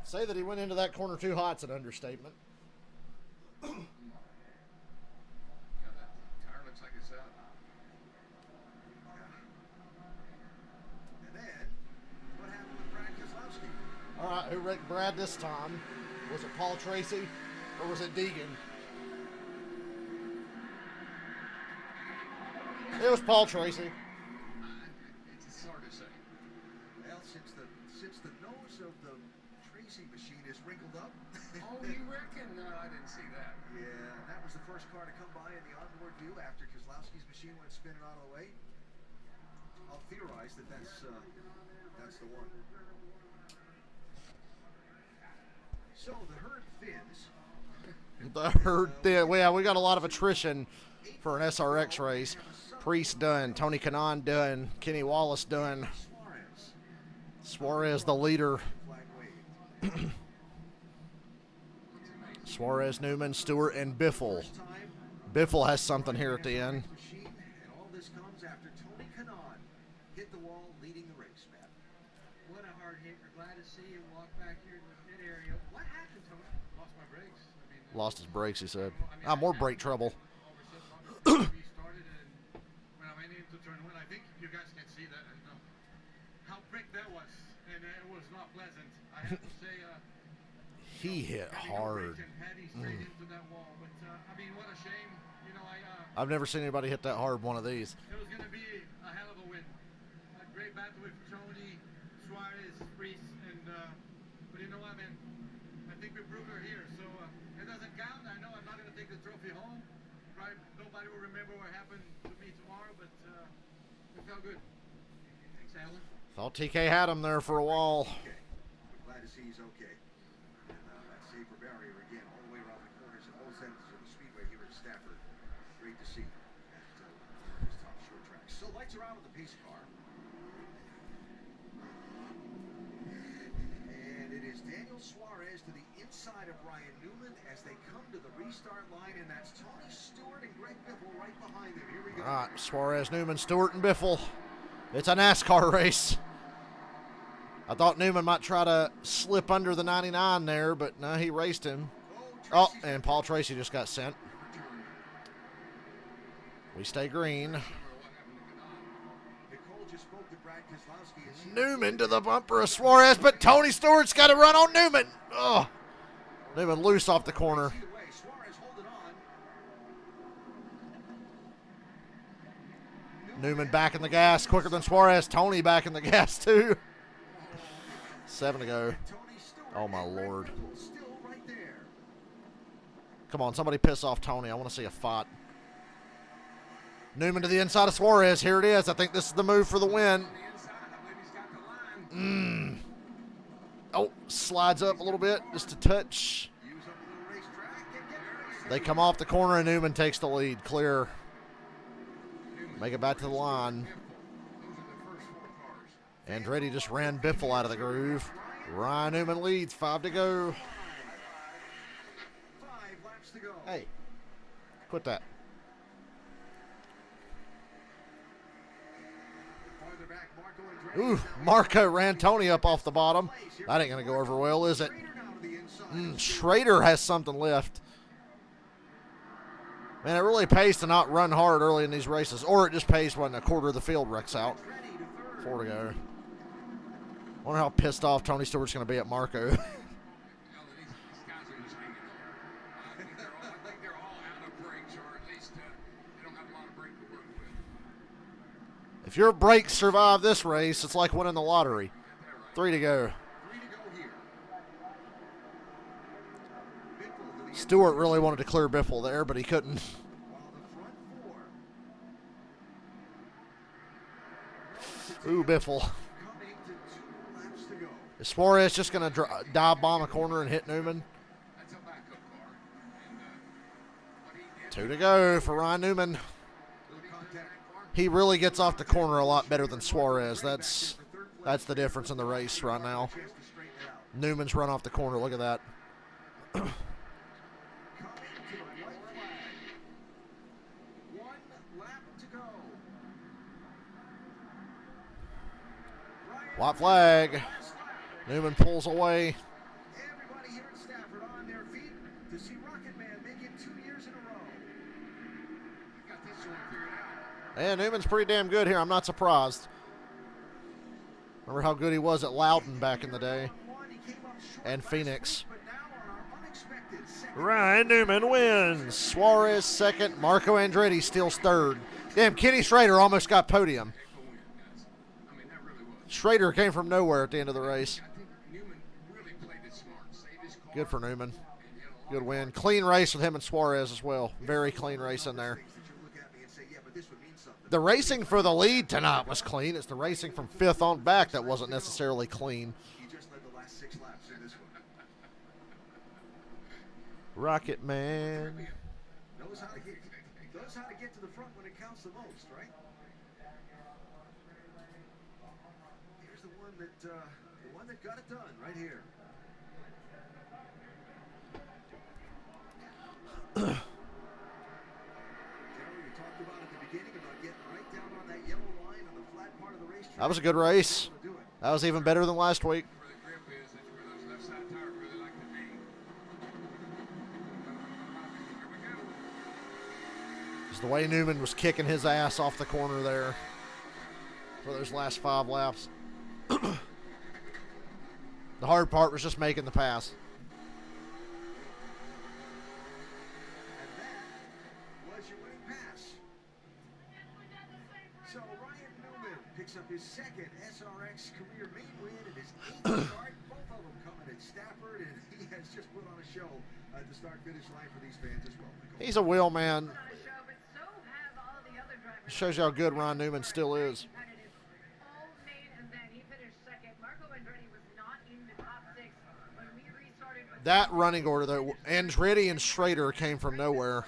Say that he went into that corner too hot's an understatement. Yeah, that tire looks like it's out. And then, what happened with Brad Keselowski? All right, who wrecked Brad this time? Was it Paul Tracy or was it Deegan? It was Paul Tracy. It's hard to say. Well, since the nose of the Tracy machine is wrinkled up. Oh, you reckon? No, I didn't see that. Yeah, that was the first car to come by in the onboard view after Keselowski's machine went spinning out of the way. I'll theorize that that's the one. So the herd thins. The herd thin. Well, yeah, we got a lot of attrition for an SRX race. Priest done. Tony Kanaan done. Kenny Wallace done. Suarez the leader. Suarez, Newman, Stewart, and Biffle. Biffle has something here at the end. And all this comes after Tony Kanaan hit the wall leading the race, Matt. What a hard hit. We're glad to see you walk back here to the pit area. What happened, Tony? Lost my brakes. Lost his brakes, he said. More brake trouble. Started and when I went into turn one, I think you guys can see that. How quick that was, and it was not pleasant. I have to say. He hit hard. Into that wall, but I mean, what a shame. You know, I've never seen anybody hit that hard one of these. It was going to be a hell of a win. A great battle with Tony, Suarez, Priest, and but you know what, man? I think we proved her here, so it doesn't count. I know I'm not going to take the trophy home. Right? Nobody will remember what happened to me tomorrow, but it felt good. Thanks, Alan. Thought TK had him there for a while. Okay. We're glad to see he's okay. And that safer barrier again, all the way around the corners and both ends of the speedway here at Stafford. Great to see at one of his top short tracks. So lights are out with the pace car. And it is Daniel Suarez to the inside of Ryan Newman as they come to the restart line, and that's Tony Stewart and Greg Biffle right behind them. Here we go. All right, Suarez, Newman, Stewart, and Biffle. It's a NASCAR race. I thought Newman might try to slip under the 99 there, but no, he raced him. Oh, and Paul Tracy just got sent. We stay green. Newman to the bumper of Suarez, but Tony Stewart's got to run on Newman. Oh, Newman loose off the corner. Newman back in the gas quicker than Suarez. Tony back in the gas too. 7 to go. Oh my Lord. Come on, somebody piss off Tony. I want to see a fight. Newman to the inside of Suarez. Here it is. I think this is the move for the win. Oh, slides up a little bit, just a touch. They come off the corner and Newman takes the lead. Clear. Make it back to the line. Andretti just ran Biffle out of the groove. Ryan Newman leads. 5 to go. 5 laps to go. Hey, quit that. Ooh, Marco ran Tony up off the bottom. That ain't going to go over well, is it? Schrader has something left. Man, it really pays to not run hard early in these races, or it just pays when a quarter of the field wrecks out. 4 to go. Wonder how pissed off Tony Stewart's going to be at Marco. If your brakes survive this race, it's like winning the lottery. 3 to go. Stewart really wanted to clear Biffle there, but he couldn't. Ooh, Biffle. Is Suarez just going to dive bomb a corner and hit Newman? 2 to go for Ryan Newman. He really gets off the corner a lot better than Suarez. That's the difference in the race right now. Newman's run off the corner. Look at that. White flag. Newman pulls away. Everybody here at Stafford on their feet to see Rocket Man make it 2 years in a row. Got this one figured out. And Newman's pretty damn good here. I'm not surprised. Remember how good he was at Loudon back in the day. And Phoenix. Ryan Newman wins. Suarez second. Marco Andretti steals third. Damn, Kenny Schrader almost got podium. Schrader came from nowhere at the end of the race. Good for Newman. Good win. Clean race with him and Suarez as well. Very clean race in there. The racing for the lead tonight was clean. It's the racing from 5th on back that wasn't necessarily clean. Rocket Man. Knows how to get to the front when it counts the most, right? Here's the one that got it done right here. That was a good race. That was even better than last week. Just the way Newman was kicking his ass off the corner there for those last 5 laps. The hard part was just making the pass. So Ryan Newman picks up his second SRX career main win and his 8th start. Both of them coming at Stafford, and he has just put on a show at the start-finish line for these fans as well. He's a wheel man. Shows you how good Ryan Newman still is. That running order, though, Andretti and Schrader came from nowhere.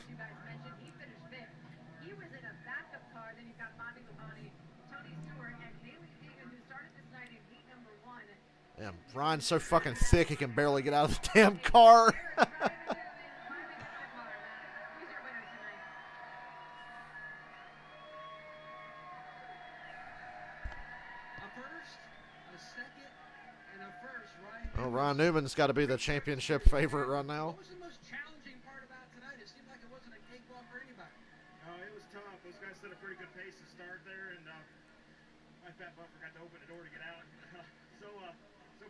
Damn, Ryan's so fucking thick he can barely get out of the damn car. Oh, Ryan Newman's got to be the championship favorite right now. What was the most challenging part about tonight? It seemed like it wasn't a cakewalk for anybody. It was tough. Those guys set a pretty good pace to start there, and my fat butt forgot to open the door to get out. So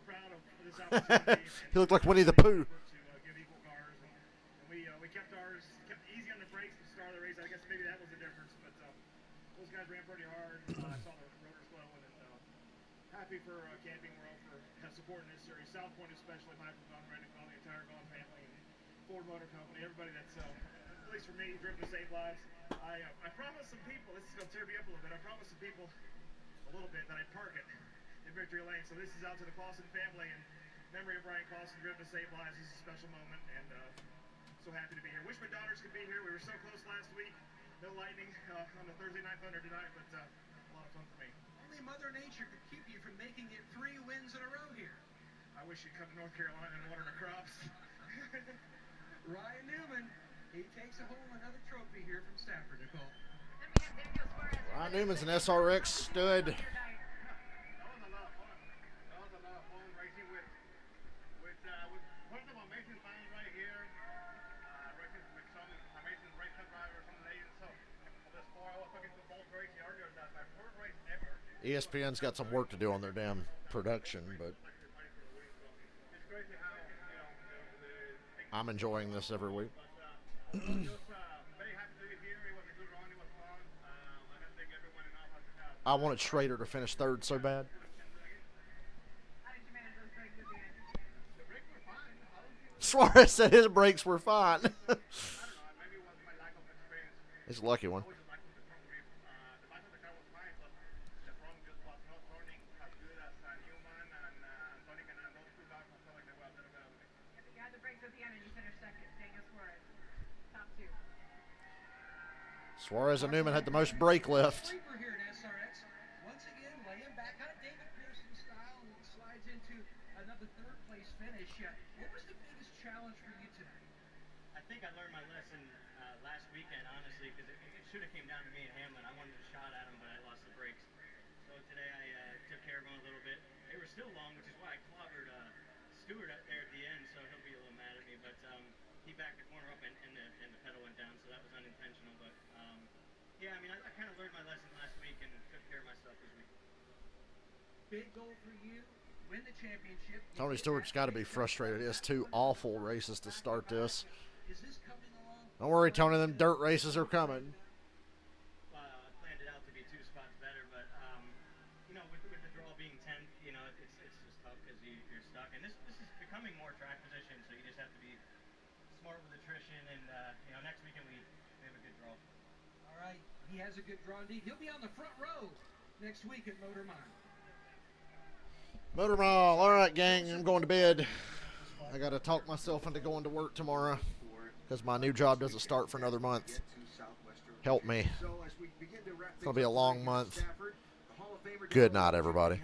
proud of this opportunity. He looked like Winnie the Pooh. To give equal cars, and we kept ours, kept easy on the brakes at the start of the race. I guess maybe that was the difference, but those guys ran pretty hard. I saw the rotors glowing, and happy for Camping World for supporting this series. South Point especially, Michael Gone, Brandon Gone, the entire Gone family, and Ford Motor Company, everybody that's, at least for me, driven to save lives. I promised some people, this is going to tear me up a little bit, I promised some people a little bit that I'd park it in Victory Lane. So this is out to the Clausen family in memory of Brian Clausen, driven to save lives. This is a special moment, and so happy to be here. Wish my daughters could be here. We were so close last week. No lightning on the Thursday Night Thunder tonight, but a lot of fun for me. Only Mother Nature could keep you from making it 3 wins in a row here. I wish you'd come to North Carolina and water the crops. Ryan Newman, he takes home another trophy here from Stafford, Nicole. Ryan Newman's an SRX stud. ESPN's got some work to do on their damn production, but I'm enjoying this every week. I wanted Schrader to finish 3rd so bad. Suarez said his brakes were fine. He's a lucky one. You had the brakes at the end and you finished second. Daniel Suarez, top two. Suarez and Newman had the most brake lift. Sleeper here at SRX. Once again, laying back, kind of David Pearson style, and slides into another third place finish. What was the biggest challenge for you tonight? I think I learned my lesson last weekend, honestly, because it should have came down to me and Hamlin. I wanted a shot at him, but I lost the brakes. So today I took care of him a little bit. They were still long, which is why I clobbered Stewart out there at the end, so he'll be a little mad at me. But he backed the corner up and the pedal went down, so that was unintentional. But yeah, I mean, I kind of learned my lesson last week and took care of myself this week. Big goal for you, win the championship. Tony Stewart's got to be frustrated. He has 2 awful races to start this. Is this coming along? Don't worry, Tony. Them dirt races are coming. I planned it out to be 2 spots better, but you know, with the draw being 10th, you know, it's just tough because you're stuck. And this is becoming more track position, so you just have to be smart with attrition. And you know, next weekend we have a good draw. All right, he has a good draw indeed. He'll be on the front row next week at Motor Mile. Motor Mile. All right, gang. I'm going to bed. I got to talk myself into going to work tomorrow because my new job doesn't start for another month. Help me. It's going to be a long month. Good night, everybody.